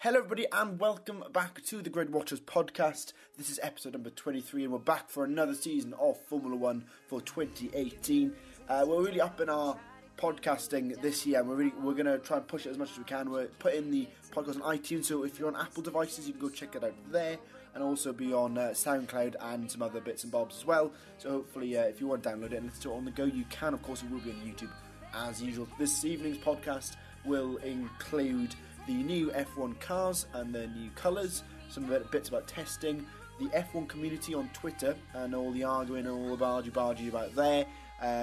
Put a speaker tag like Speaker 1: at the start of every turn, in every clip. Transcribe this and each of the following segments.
Speaker 1: Hello everybody and welcome back to the Grid Watchers podcast. This is episode number 23 and we're back for another season of Formula 1 for 2018. We're really up in our podcasting this year and we're going to try and push it as much as we can. We're putting the podcast on iTunes, so if you're on Apple devices you can go check it out there, and also be on SoundCloud and some other bits and bobs as well. So hopefully if you want to download it and listen to it on the go, you can. Of course it will be on YouTube as usual. This evening's podcast will include the new F1 cars and their new colours, some bits about testing, the F1 community on Twitter and all the arguing and all the bargy about there.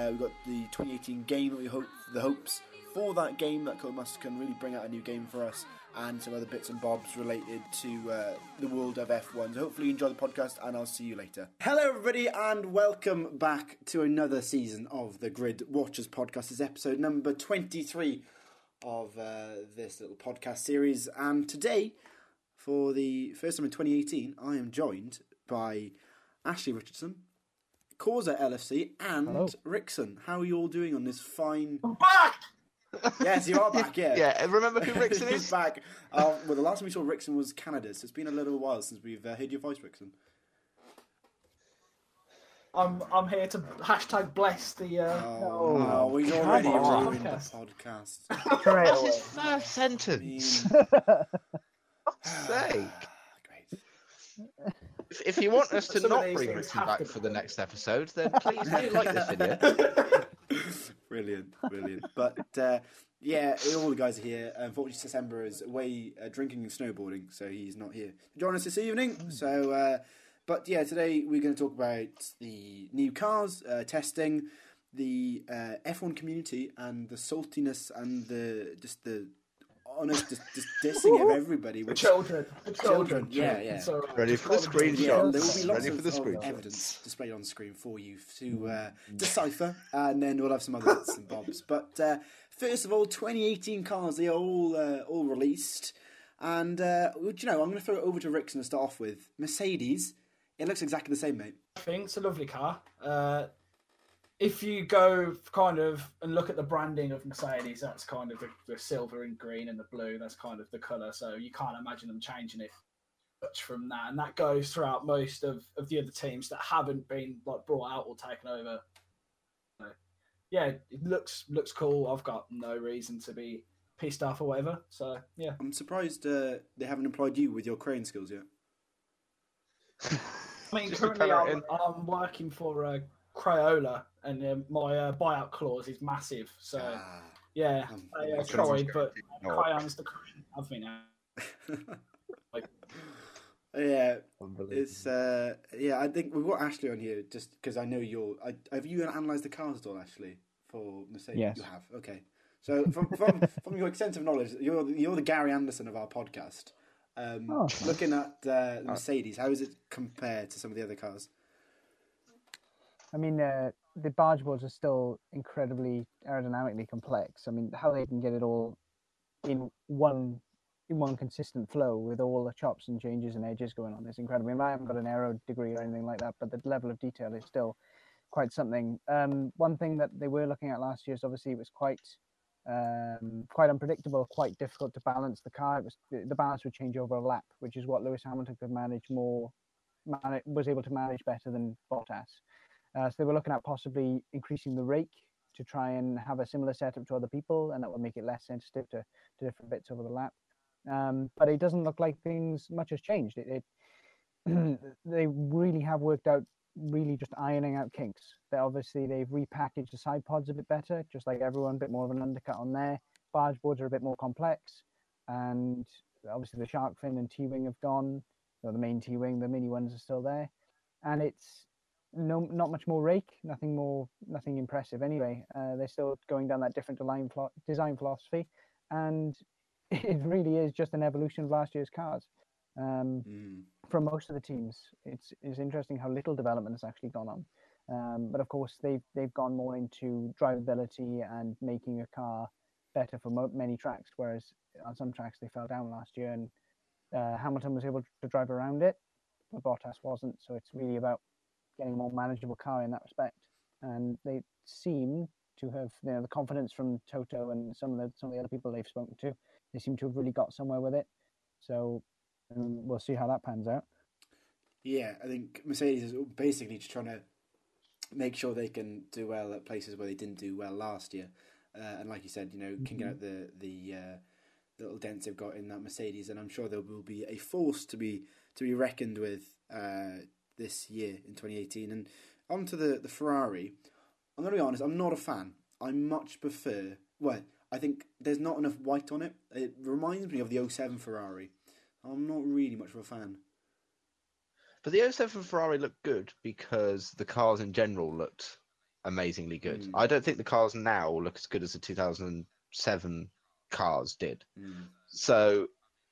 Speaker 1: We've got the 2018 game, we hope the hopes for that game, that Codemasters can really bring out a new game for us, and some other bits and bobs related to the world of F1. So hopefully you enjoy the podcast and I'll see you later. Hello everybody and welcome back to another season of the Grid Watchers podcast. This is episode number 23 of this little podcast series, and today, for the first time in 2018, I am joined by Ashley Richardson, Causa LFC, and
Speaker 2: Hello.
Speaker 1: Rickson. How are you all doing on this fine...
Speaker 3: I'm back!
Speaker 1: Yes, you are back, yeah.
Speaker 3: Yeah, remember who Rickson
Speaker 1: He's
Speaker 3: is?
Speaker 1: back. Well, the last time we saw Rickson was Canada, so it's been a little while since we've heard your voice, Rickson.
Speaker 3: I'm here to hashtag bless the...
Speaker 1: No, we've already ruined the podcast.
Speaker 3: That's his first sentence. God's sake.
Speaker 1: Great.
Speaker 3: If you want us to
Speaker 4: Some of
Speaker 3: not
Speaker 4: these
Speaker 3: bring
Speaker 4: things
Speaker 3: Rickson
Speaker 4: have
Speaker 3: back
Speaker 4: to
Speaker 3: for
Speaker 4: be
Speaker 3: the
Speaker 4: done.
Speaker 3: next episode, then please do like this video.
Speaker 1: Brilliant. But yeah, all the guys are here. Unfortunately, December is away drinking and snowboarding, so he's not here to join us this evening. So, but yeah, today we're going to talk about the new cars, testing, the F1 community, and the saltiness and the honest just dissing of everybody.
Speaker 4: The children.
Speaker 1: Yeah.
Speaker 4: It's all right.
Speaker 3: Ready for the screenshot.
Speaker 1: Yeah, there will be lots
Speaker 3: Ready
Speaker 1: of,
Speaker 3: for the
Speaker 1: of
Speaker 3: screen
Speaker 1: evidence displayed on the screen for you to decipher, and then we'll have some other bits and bobs. But first of all, 2018 cars, they are all released. And, I'm going to throw it over to Rickson to start off with. Mercedes, it looks exactly the same, mate.
Speaker 4: I think it's a lovely car. If you go kind of and look at the branding of Mercedes, that's kind of the silver and green and the blue. That's kind of the colour. So you can't imagine them changing it much from that. And that goes throughout most of the other teams that haven't been like brought out or taken over. So, yeah, it looks cool. I've got no reason to be pissed off or whatever. So yeah,
Speaker 1: I'm surprised they haven't employed you with your crane skills yet.
Speaker 4: I mean,
Speaker 3: Just
Speaker 4: currently
Speaker 3: to colour it
Speaker 4: I'm working for Crayola, and my buyout clause is massive. So yeah, I tried, but Crayon's the current of me now.
Speaker 1: Yeah, it's I think we've got Ashley on here just because I know have you analysed the cars at all, Ashley, for Mercedes?
Speaker 2: Yes.
Speaker 1: You have. Okay, so from your extensive knowledge, you're the Gary Anderson of our podcast. Looking at the Mercedes, how does it compare to some of the other cars?
Speaker 2: I mean, the barge boards are still incredibly aerodynamically complex. I mean, how they can get it all in one consistent flow with all the chops and changes and edges going on is incredible. I mean, I haven't got an aero degree or anything like that, but the level of detail is still quite something. One thing that they were looking at last year is obviously it was quite unpredictable, quite difficult to balance the car. The balance would change over a lap, which is what Lewis Hamilton could was able to manage better than Bottas. So they were looking at possibly increasing the rake to try and have a similar setup to other people, and that would make it less sensitive to different bits over the lap. But it doesn't look like much has changed. They really have worked out really just ironing out kinks. They've repackaged the side pods a bit better, just like everyone, a bit more of an undercut on there. Barge boards are a bit more complex, and obviously the shark fin and T-wing have gone. So the main T-wing, the mini ones are still there, and it's not much more rake, nothing impressive anyway. They're still going down that different design philosophy, and it really is just an evolution of last year's cars. From most of the teams, it's interesting how little development has actually gone on. But of course, they've gone more into drivability and making a car better for many tracks, whereas on some tracks they fell down last year, and Hamilton was able to drive around it, but Bottas wasn't. So it's really about getting a more manageable car in that respect. And they seem to have, the confidence from Toto and some of the other people they've spoken to, they seem to have really got somewhere with it. So we'll see how that pans out.
Speaker 1: Yeah, I think Mercedes is basically just trying to make sure they can do well at places where they didn't do well last year. And like you said, can get out the little dents they've got in that Mercedes, and I'm sure there will be a force to be reckoned with this year in 2018. And on to the Ferrari. I'm going to be honest, I'm not a fan. I much prefer... Well, I think there's not enough white on it. It reminds me of the 07 Ferrari. I'm not really much of a fan.
Speaker 3: But the 07 Ferrari looked good because the cars in general looked amazingly good. I don't think the cars now look as good as the 2007 cars did. So,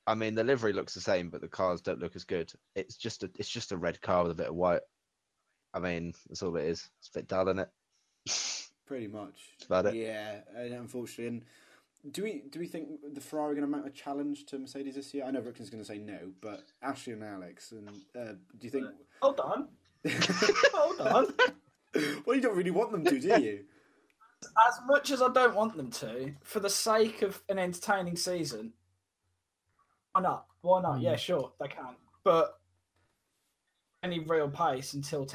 Speaker 3: I mean, the livery looks the same, but the cars don't look as good. It's just a red car with a bit of white. I mean, that's all it is. It's a bit dull, isn't it?
Speaker 1: Pretty much.
Speaker 3: That's about it.
Speaker 1: Yeah, unfortunately. And do we think the Ferrari are going to mount a challenge to Mercedes this year? I know Rickton's going to say no, but Ashley and Alex, and do you think?
Speaker 4: Hold on. Hold on.
Speaker 1: Well, you don't really want them to, do you?
Speaker 4: As much as I don't want them to, for the sake of an entertaining season, why not? Why not? Yeah, sure, they can. But any real pace until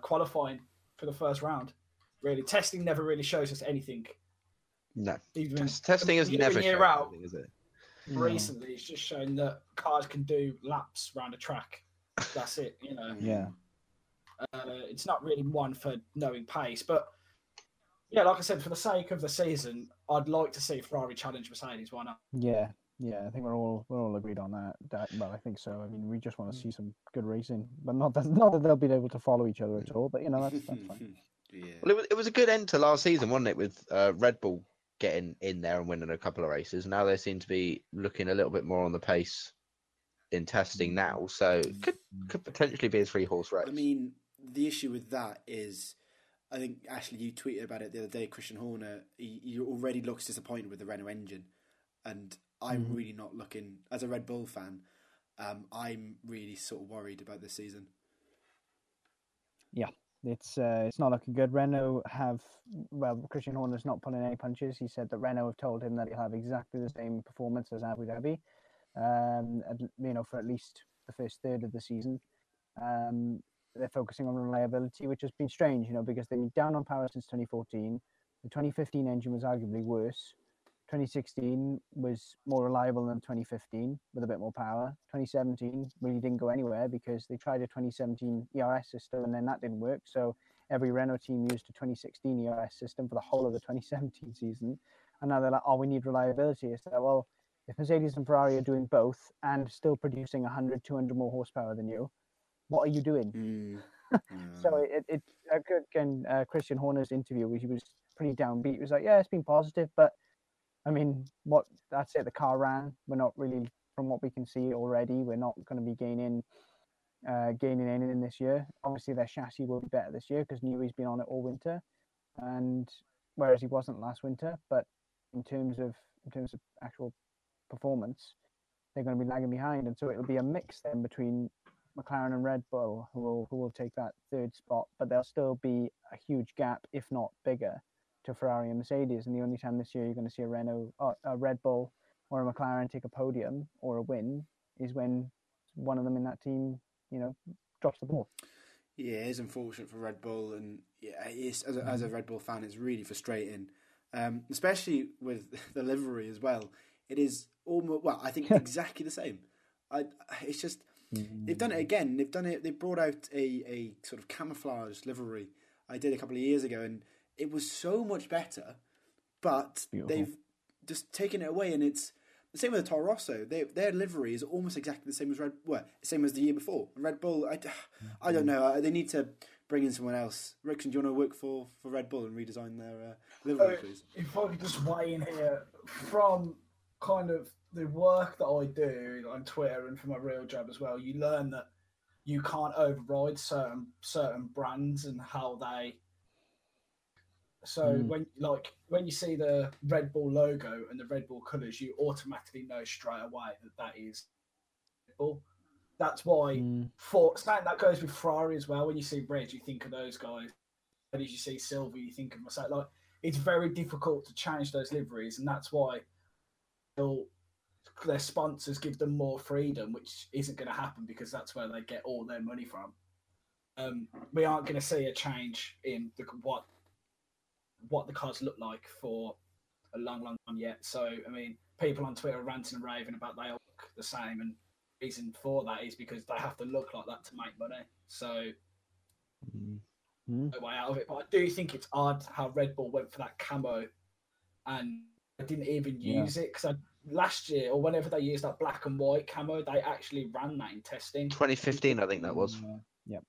Speaker 4: qualifying for the first round. Really, testing never really shows us anything.
Speaker 3: No,
Speaker 4: Even
Speaker 3: testing has never shown anything, is it?
Speaker 4: Recently, it's just shown that cars can do laps around a track. That's it,
Speaker 2: Yeah.
Speaker 4: It's not really one for knowing pace, but yeah, like I said, for the sake of the season, I'd like to see Ferrari challenge Mercedes. Why not?
Speaker 2: Yeah, I think we're all agreed on that. Well, I think so. I mean, we just want to see some good racing, but not that they'll be able to follow each other at all. But that's fine.
Speaker 1: Yeah.
Speaker 3: Well, it was a good end to last season, wasn't it? With Red Bull getting in there and winning a couple of races. Now they seem to be looking a little bit more on the pace in testing now, so it could potentially be a 3-horse race.
Speaker 1: I mean, the issue with that is, I think, Ashley, you tweeted about it the other day, Christian Horner, he already looks disappointed with the Renault engine. And I'm really not looking, as a Red Bull fan, I'm really sort of worried about this season.
Speaker 2: Yeah, it's not looking good. Renault Christian Horner's not pulling any punches. He said that Renault have told him that he'll have exactly the same performance as Abu Dhabi, for at least the first third of the season. They're focusing on reliability, which has been strange, because they've been down on power since 2014. The 2015 engine was arguably worse. 2016 was more reliable than 2015 with a bit more power. 2017 really didn't go anywhere because they tried a 2017 ERS system and then that didn't work. So every Renault team used a 2016 ERS system for the whole of the 2017 season. And now they're like, we need reliability. It's like, well, if Mercedes and Ferrari are doing both and still producing 100, 200 more horsepower than you, what are you doing? So Christian Horner's interview, he was pretty downbeat. He was like, yeah, it's been positive, but I mean, that's it. The car ran. We're not really, from what we can see already, we're not going to be gaining anything this year. Obviously, their chassis will be better this year because Newey's been on it all winter, and whereas he wasn't last winter. But in terms of actual performance, they're going to be lagging behind, and so it'll be a mix then between McLaren and Red Bull who will take that third spot, but there'll still be a huge gap, if not bigger, to Ferrari and Mercedes. And the only time this year you're going to see a Red Bull or a McLaren take a podium or a win is when one of them in that team, drops the ball.
Speaker 1: Yeah, it is unfortunate for Red Bull, and yeah, it is, as a Red Bull fan, it's really frustrating, especially with the livery as well. It is almost, I think exactly the same. It's just, they've done it again. They brought out a sort of camouflage livery I did a couple of years ago, and it was so much better, but they've just taken it away, and it's the same with the Toro Rosso. Their livery is almost exactly the same as same as the year before. Red Bull, I don't know. They need to bring in someone else. Rickson, do you want to work for Red Bull and redesign their livery, please?
Speaker 4: If I could just weigh in here, from kind of the work that I do on Twitter and for my real job as well, you learn that you can't override certain brands and how they. So when you see the Red Bull logo and the Red Bull colours, you automatically know straight away that is Red Bull. That's why that goes with Ferrari as well. When you see red, you think of those guys. And as you see silver, you think of Mercedes. It's very difficult to change those liveries, and that's why their sponsors give them more freedom, which isn't going to happen because that's where they get all their money from. We aren't going to see a change in what the cars look like for a long time yet. So, I mean, people on Twitter are ranting and raving about they all look the same, and the reason for that is because they have to look like that to make money. So, no way out of it. But I do think it's odd how Red Bull went for that camo, and I didn't even use it because last year or whenever they used that black and white camo, they actually ran that in testing.
Speaker 3: 2015, I think that was.
Speaker 2: Yep.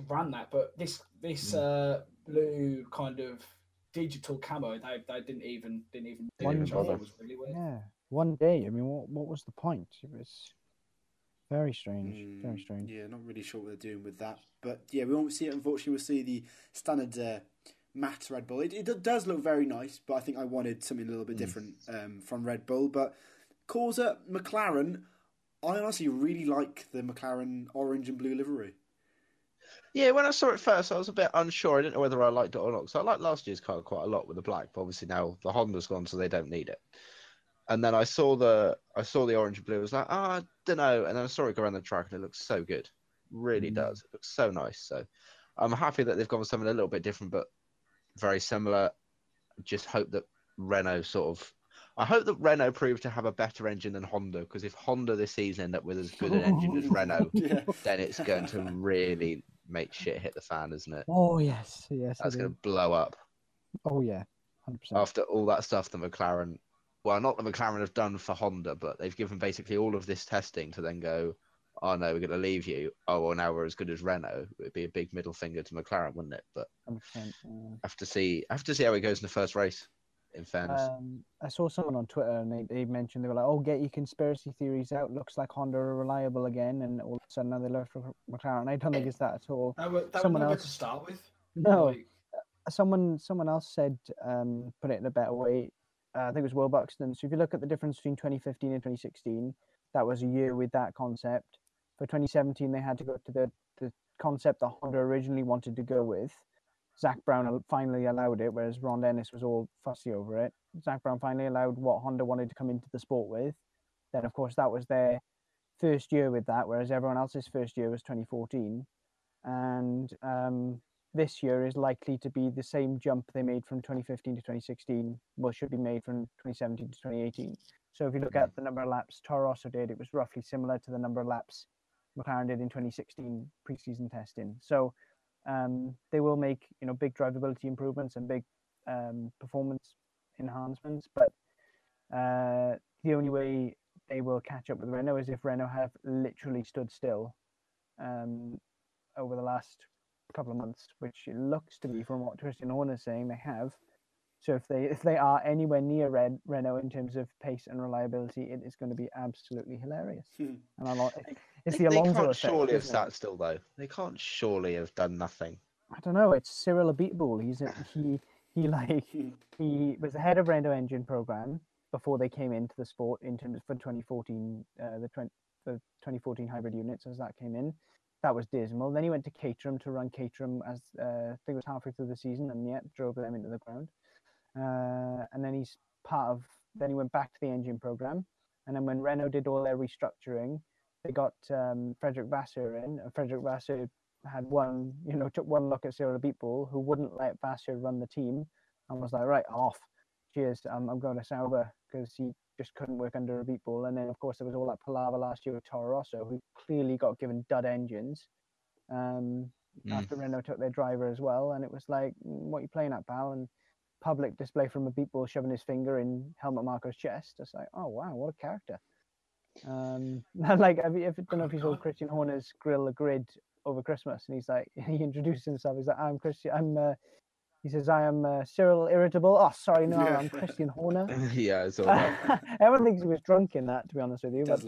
Speaker 4: Ran that, but this blue kind of digital camo, they didn't even do it, which I thought was really weird.
Speaker 2: Yeah, one day. I mean, what was the point? It was very strange. Very strange.
Speaker 1: Yeah, not really sure what they're doing with that, but yeah, we won't see it. Unfortunately, we'll see the standard matte Red Bull. It does look very nice, but I think I wanted something a little bit different from Red Bull. But Corsa, McLaren, I honestly really like the McLaren orange and blue livery.
Speaker 3: Yeah, when I saw it first, I was a bit unsure. I didn't know whether I liked it or not. Because I liked last year's car quite a lot with the black, but obviously now the Honda's gone, so they don't need it. And then I saw the orange and blue. I was like, I don't know. And then I saw it go around the track, and it looks so good. Really does. It looks so nice. So I'm happy that they've gone for something a little bit different, but very similar. Just hope that I hope that Renault proved to have a better engine than Honda, because if Honda this season end up with as good an engine as Renault, then it's going to really make shit hit the fan, isn't it?
Speaker 2: Oh yes.
Speaker 3: That's going to blow up.
Speaker 2: Oh yeah, 100%.
Speaker 3: After all that stuff that McLaren, well, not that McLaren have done for Honda, but they've given basically all of this testing to then go, oh no, we're going to leave you. Oh well, now we're as good as Renault. It would be a big middle finger to McLaren, wouldn't it? But
Speaker 2: 100%.
Speaker 3: I have to see how it goes in the first race. In fairness,
Speaker 2: I saw someone on Twitter and they mentioned, they were like, "Oh, get your conspiracy theories out. Looks like Honda are reliable again." And all of a sudden now they left for McLaren. I don't think it's that at all.
Speaker 4: Someone else to start with.
Speaker 2: No, someone else said, put it in a better way. I think it was Will Buxton. So if you look at the difference between 2015 and 2016, that was a year with that concept. For 2017, they had to go to the concept that Honda originally wanted to go with. Zach Brown finally allowed it, whereas Ron Dennis was all fussy over it. Zach Brown finally allowed what Honda wanted to come into the sport with. Then, of course, that was their first year with that, whereas everyone else's first year was 2014. And this year is likely to be the same jump they made from 2015 to 2016, well, should be made from 2017 to 2018. So if you look at the number of laps Toro Rosso did, it was roughly similar to the number of laps McLaren did in 2016 preseason testing. So they will make big drivability improvements and big performance enhancements, but the only way they will catch up with Renault is if Renault have literally stood still over the last couple of months, which it looks to be from what Christian Horner is saying they have. So if they are anywhere near Renault in terms of pace and reliability, it is going to be absolutely hilarious. And it's the Alonso effect.
Speaker 3: They can't surely have sat still though. They can't surely have done nothing.
Speaker 2: I don't know. It's Cyril Abiteboul. He was the head of Renault engine program before they came into the sport in terms of for 2014 the 2014 hybrid units as that came in. That was dismal. Then he went to Caterham to run Caterham as I think it was halfway through the season, and yet drove them into the ground. And then then he went back to the engine program. And then when Renault did all their restructuring, they got Frederick Vasseur in. And Frederick Vasseur had took one look at Cyril Abiteboul, who wouldn't let Vasseur run the team, and was like, right, I'm off. Cheers, I'm going to Sauber, because he just couldn't work under Abiteboul. And then, of course, there was all that palaver last year with Toro Rosso, who clearly got given dud engines after Renault took their driver as well. And it was like, what are you playing at, pal? And public display from Abiteboul shoving his finger in Helmut Marko's chest. It's like, oh, wow, what a character. Like, I don't know if you saw Christian Horner's Grill the Grid over Christmas, and he's like, he introduced himself. He's like, I'm Christian. He says, I am Cyril Irritable. Oh, sorry, no, I'm Christian Horner.
Speaker 3: Yeah, it's all right.
Speaker 2: Everyone thinks he was drunk in that, to be honest with you, but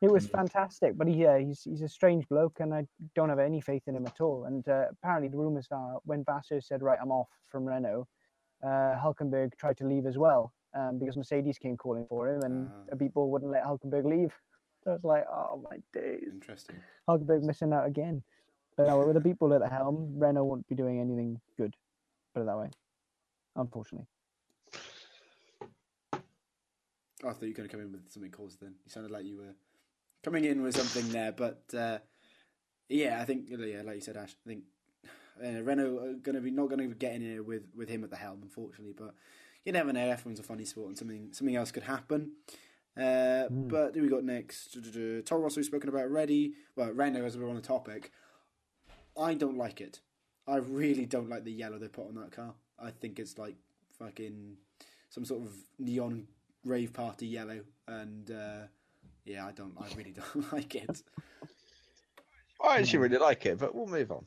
Speaker 2: it was fantastic. But he's a strange bloke, and I don't have any faith in him at all. And apparently, the rumours are when Vasseur said, right, I'm off from Renault, Hülkenberg tried to leave as well, because Mercedes came calling for him, and Abiteboul wouldn't let Hülkenberg leave. So it's like, oh my days.
Speaker 1: Interesting.
Speaker 2: Hülkenberg missing out again. But no, with Abiteboul at the helm, Renault won't be doing anything good. Put it that way. Unfortunately.
Speaker 1: I thought you were going to come in with something caused then. You sounded like you were coming in with something there, but yeah, I think like you said, Ash, I think Renault are going to be not going to get in here with him at the helm, unfortunately. But you never know. F1's a funny sport, and something else could happen. But who we got next? Toro Rosso, we've spoken about already. Well, Renault, as we're on the topic, I don't like it. I really don't like the yellow they put on that car. I think it's like fucking some sort of neon rave party yellow, and yeah, I really don't like it.
Speaker 3: I actually really like it, but we'll move on.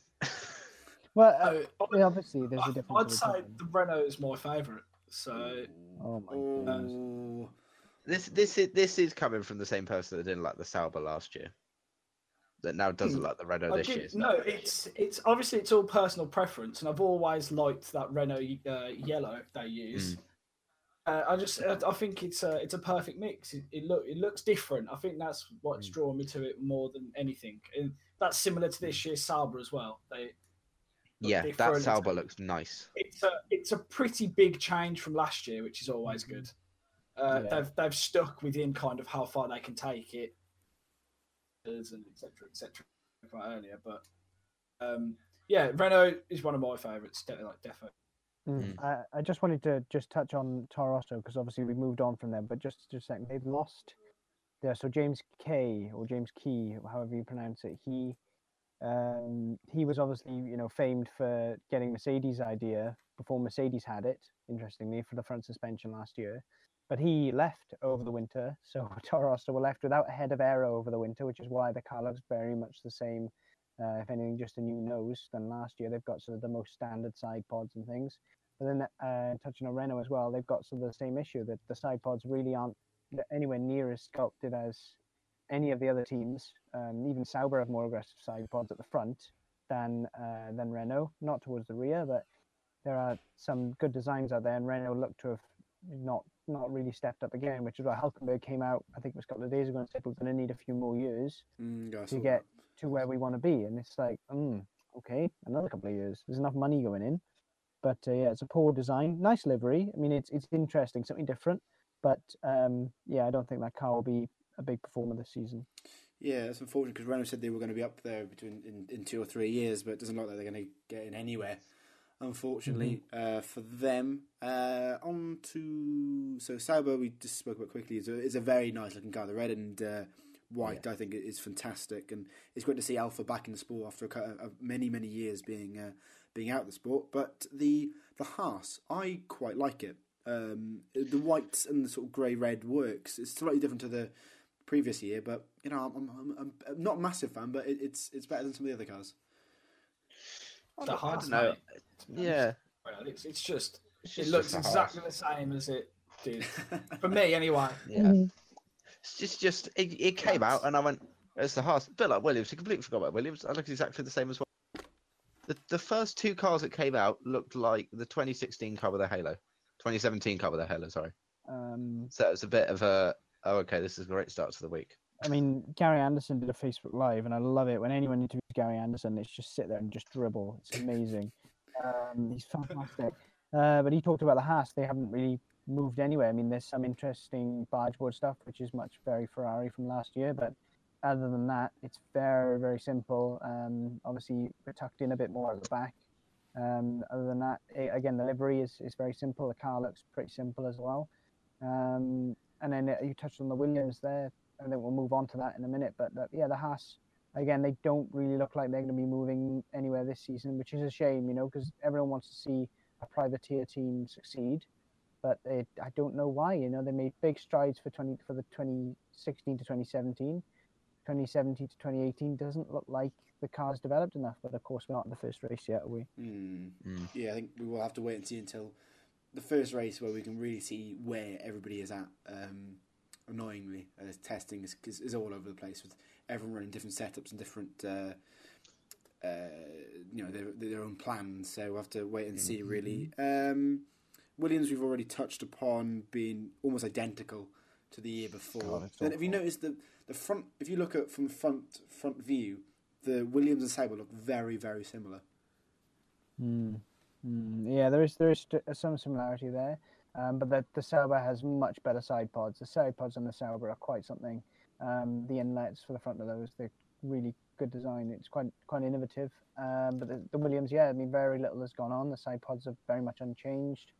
Speaker 2: Well, obviously there's a difference.
Speaker 4: I'd say the Renault is my favourite. So,
Speaker 2: oh my goodness.
Speaker 3: This is coming from the same person that didn't like the Sauber last year, that now doesn't like the Renault this year.
Speaker 4: No, it's obviously it's all personal preference, and I've always liked that Renault yellow they use. I think it's a perfect mix. It looks different. I think that's what's drawn me to it more than anything. And that's similar to this year's Sauber as well.
Speaker 3: That Sauber looks nice.
Speaker 4: It's a pretty big change from last year, which is always good. They've stuck within kind of how far they can take it, and etc. Quite earlier, but yeah, Renault is one of my favourites. Defo.
Speaker 2: I just wanted to touch on Toro Rosso because obviously we moved on from them, but just a second, they've lost. So James Key, however you pronounce it, he was obviously famed for getting Mercedes' idea before Mercedes had it. Interestingly, for the front suspension last year, but he left over the winter, so Toro Rosso were left without a head of aero over the winter, which is why the car looks very much the same. If anything, just a new nose than last year. They've got sort of the most standard side pods and things. But then touching on Renault as well, they've got sort of the same issue that the side pods really aren't anywhere near as sculpted as any of the other teams. Even Sauber have more aggressive side pods at the front than Renault. Not towards the rear, but there are some good designs out there, and Renault look to have not really stepped up again, which is why Hülkenberg came out, I think it was a couple of days ago, and said we're going to need a few more years to get to where we want to be. And it's like, okay, another couple of years. There's enough money going in. But yeah, it's a poor design. Nice livery. I mean, it's interesting, something different. But yeah, I don't think that car will be a big performer this season.
Speaker 1: Yeah, it's unfortunate because Renault said they were going to be up there in 2 or 3 years, but it doesn't look like they're going to get in anywhere. Unfortunately, for them. On to Sauber, we just spoke about quickly. It's a very nice looking car. The red and white, I think, is fantastic, and it's great to see Alfa back in the sport after many years being out of the sport. But the Haas, I quite like it. The white and the sort of grey red works. It's slightly different to the previous year, but I'm not a massive fan, but it's better than some of the other cars.
Speaker 4: The Haas,
Speaker 3: I don't know. Yeah,
Speaker 4: it looks exactly the same as it did for me, anyway.
Speaker 3: Yeah, it's just it came out, and I went, "It's the Haas." A bit like Williams. I completely forgot about Williams. I look exactly the same as well. The first 2 cars that came out looked like the 2016 car with a halo, 2017 car with a halo. Sorry. So it's a bit of a okay. This is a great start to the week.
Speaker 2: I mean, Gary Anderson did a Facebook Live, and I love it when anyone interviews Gary Anderson. It's just sit there and just dribble. It's amazing. He's fantastic. But he talked about the Haas. They haven't really moved anywhere. I mean, there's some interesting bargeboard stuff, which is very Ferrari from last year. But other than that, it's very, very simple. Obviously, we're tucked in a bit more at the back. Other than that, again, the livery is very simple. The car looks pretty simple as well. And then you touched on the Williams there. I think we'll move on to that in a minute. But yeah, the Haas, again, they don't really look like they're going to be moving anywhere this season, which is a shame, because everyone wants to see a privateer team succeed. But I don't know why. They made big strides for the 2016 to 2017. 2017 to 2018 doesn't look like the car's developed enough. But of course, we're not in the first race yet, are we?
Speaker 1: Yeah, I think we will have to wait and see until the first race where we can really see where everybody is at. Annoyingly, testing is all over the place with everyone running different setups and different, their own plans. So we'll have to wait and see. Really, Williams we've already touched upon being almost identical to the year before. And have you noticed the front? If you look at from front view, the Williams and Sauber look very, very similar.
Speaker 2: Yeah, there is some similarity there. But the Sauber has much better side pods. The side pods on the Sauber are quite something. The inlets for the front of those, they're really good design. It's quite innovative. But the Williams, yeah, I mean, very little has gone on. The side pods are very much unchanged.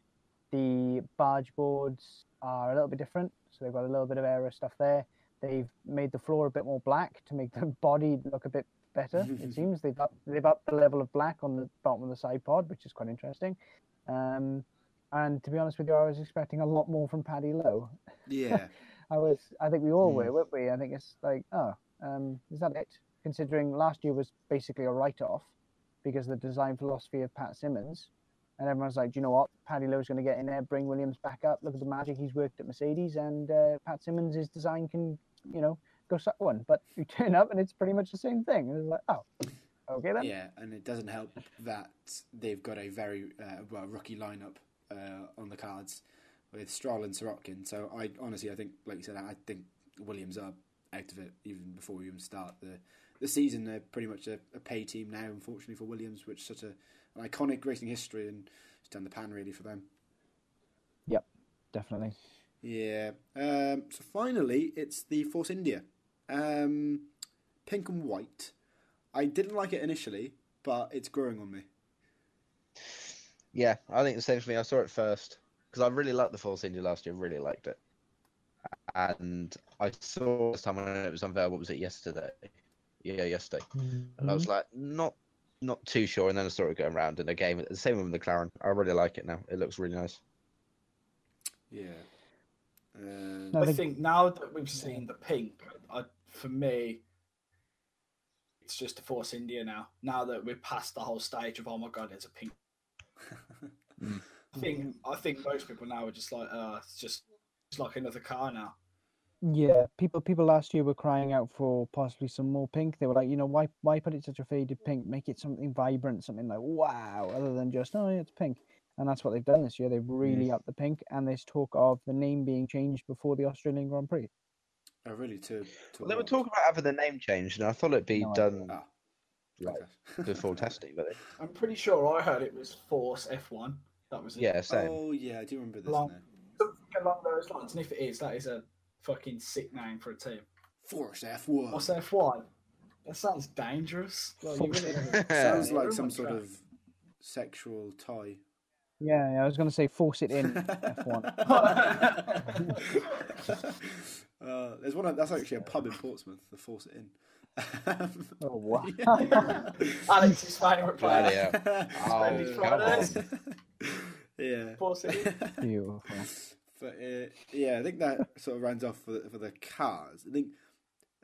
Speaker 2: The barge boards are a little bit different, so they've got a little bit of aero stuff there. They've made the floor a bit more black to make the body look a bit better. It seems they've upped the level of black on the bottom of the side pod, which is quite interesting. And to be honest with you, I was expecting a lot more from Paddy Lowe.
Speaker 1: Yeah.
Speaker 2: I think we all were, weren't we? I think it's like, is that it? Considering last year was basically a write-off because of the design philosophy of Pat Simmons. And everyone's like, do you know what? Paddy Lowe's going to get in there, bring Williams back up. Look at the magic he's worked at Mercedes. And Pat Simmons' design can, go suck one. But you turn up and it's pretty much the same thing. And it's like, oh, okay then.
Speaker 1: Yeah, and it doesn't help that they've got a very rookie lineup on the cards with Stroll and Sirotkin. So I think, like you said, I think Williams are out of it even before we even start the season. They're pretty much a pay team now, unfortunately, for Williams, which is such an iconic racing history, and it's done the pan really for them.
Speaker 2: Yep, definitely.
Speaker 1: Yeah. So finally, it's the Force India. Pink and white. I didn't like it initially, but it's growing on me.
Speaker 3: Yeah, I think the same for me. I saw it first because I really liked the Force India last year. Really liked it, and I saw this time when it was unveiled. What was it, yesterday? Yeah, yesterday. And I was like, not too sure. And then I saw it going around in the game. The same with the McLaren. I really like it now. It looks really nice.
Speaker 1: Yeah.
Speaker 4: I think now that we've seen the pink, for me, it's just a Force India now. Now that we're past the whole stage of, oh my god, it's a pink. I think most people now are just like, it's like another car now.
Speaker 2: Yeah, people last year were crying out for possibly some more pink. They were like, why put it such a faded pink? Make it something vibrant, something like wow, other than just it's pink. And that's what they've done this year. They've really upped the pink, and there's talk of the name being changed before the Australian Grand Prix.
Speaker 1: Oh, really?
Speaker 3: They were talking about having the name changed, and I thought it'd be done before testing. But
Speaker 4: I'm pretty sure I heard it was Force F1. That was it.
Speaker 3: Yeah, same.
Speaker 1: Oh yeah, I do remember this.
Speaker 4: Something along those lines. And if it is, that is a fucking sick name for a team.
Speaker 1: Force F1.
Speaker 4: What's F1? That sounds dangerous.
Speaker 1: Sounds like some sort of sexual tie.
Speaker 2: Yeah, I was going to say force it in F1.
Speaker 1: There's one that's actually a pub in Portsmouth. The Force It In.
Speaker 2: Oh wow!
Speaker 4: Alex's favourite player.
Speaker 1: Yeah.
Speaker 4: Force It In.
Speaker 2: Beautiful.
Speaker 1: But I think that sort of rounds off for the cars. I think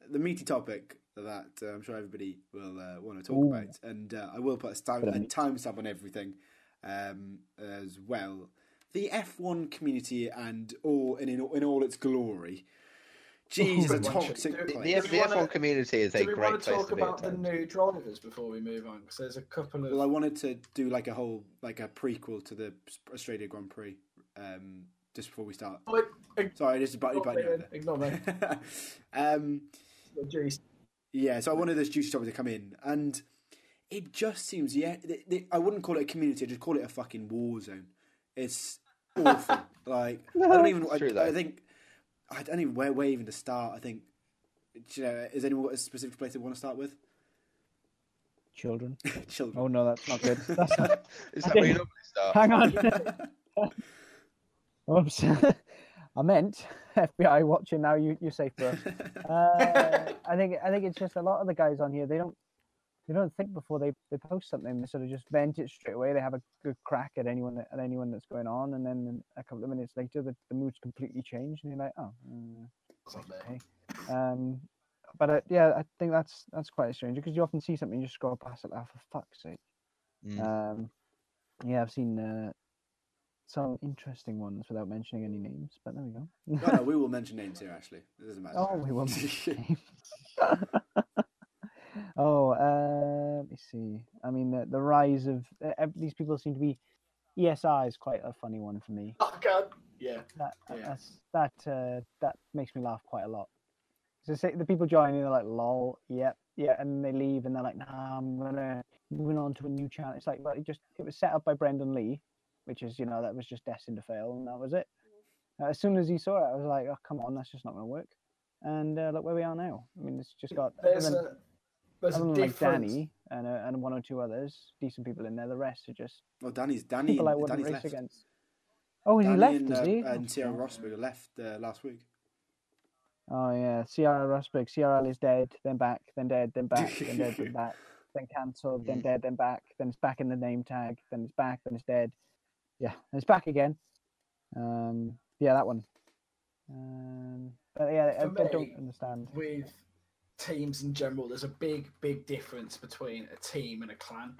Speaker 1: the meaty topic that I'm sure everybody will want to talk about, and I will put a timestamp on everything as well. The F1 community and in all its glory. Jeez, a toxic place.
Speaker 3: The F1 community is a great place to be.
Speaker 4: Do we want to talk about the new drivers before we move on? Because there's a couple of.
Speaker 1: Well, I wanted to do like a prequel to the Australia Grand Prix. Just before we start. Sorry, just about
Speaker 4: ignore me.
Speaker 1: Yeah, so I wanted this juicy topic to come in, and it just seems I wouldn't call it a community. I'd just call it a fucking war zone. It's awful. I don't even. I think I don't even where even to start. I think. Has anyone got a specific place they want to start with?
Speaker 2: Children.
Speaker 1: Children.
Speaker 2: Oh no, that's not good. That's not...
Speaker 3: Is that where you normally start?
Speaker 2: Hang on. Oops. I meant FBI watching now. You're safe, bro. I think it's just a lot of the guys on here. They don't think before they post something. They sort of just vent it straight away. They have a good crack at anyone that's going on, and then a couple of minutes later, the mood's completely changed, and you're like, okay. But I think that's quite strange because you often see something, you just scroll past it, like, for fuck's sake. I've seen. Some interesting ones without mentioning any names, but there we go.
Speaker 1: No, we will mention names here, actually. It doesn't matter.
Speaker 2: Oh, we will mention names. Let me see. I mean, the rise of these people seem to be... ESR is quite a funny one for me.
Speaker 4: Oh, God. Yeah.
Speaker 2: That makes me laugh quite a lot. So say the people joining, they're like, lol, yeah, and they leave, and they're like, nah, I'm moving on to a new channel. It's like, well, it was set up by Brendan Lee, which is, that was just destined to fail, and that was it. As soon as he saw it, I was like, oh, come on, that's just not going to work. And look where we are now. I mean, it's just got
Speaker 4: There's
Speaker 2: other
Speaker 4: a
Speaker 2: than
Speaker 4: difference.
Speaker 2: like Danny and one or two others, decent people in there. The rest are just
Speaker 1: Well, Danny
Speaker 2: people I wouldn't
Speaker 1: Danny's
Speaker 2: race
Speaker 1: left.
Speaker 2: against. Oh,
Speaker 1: Danny
Speaker 2: he left,
Speaker 1: and,
Speaker 2: is he?
Speaker 1: and Sierra Rosberg left last week.
Speaker 2: Oh yeah, Sierra Rosberg. CRL is dead, then back, then dead, then back, then dead, then back, then cancelled, then dead, then back, then it's back in the name tag, then it's back, then it's dead. Yeah, and it's back again. Yeah, that one. But yeah, I don't understand.
Speaker 4: With teams in general, there's a big difference between a team and a clan.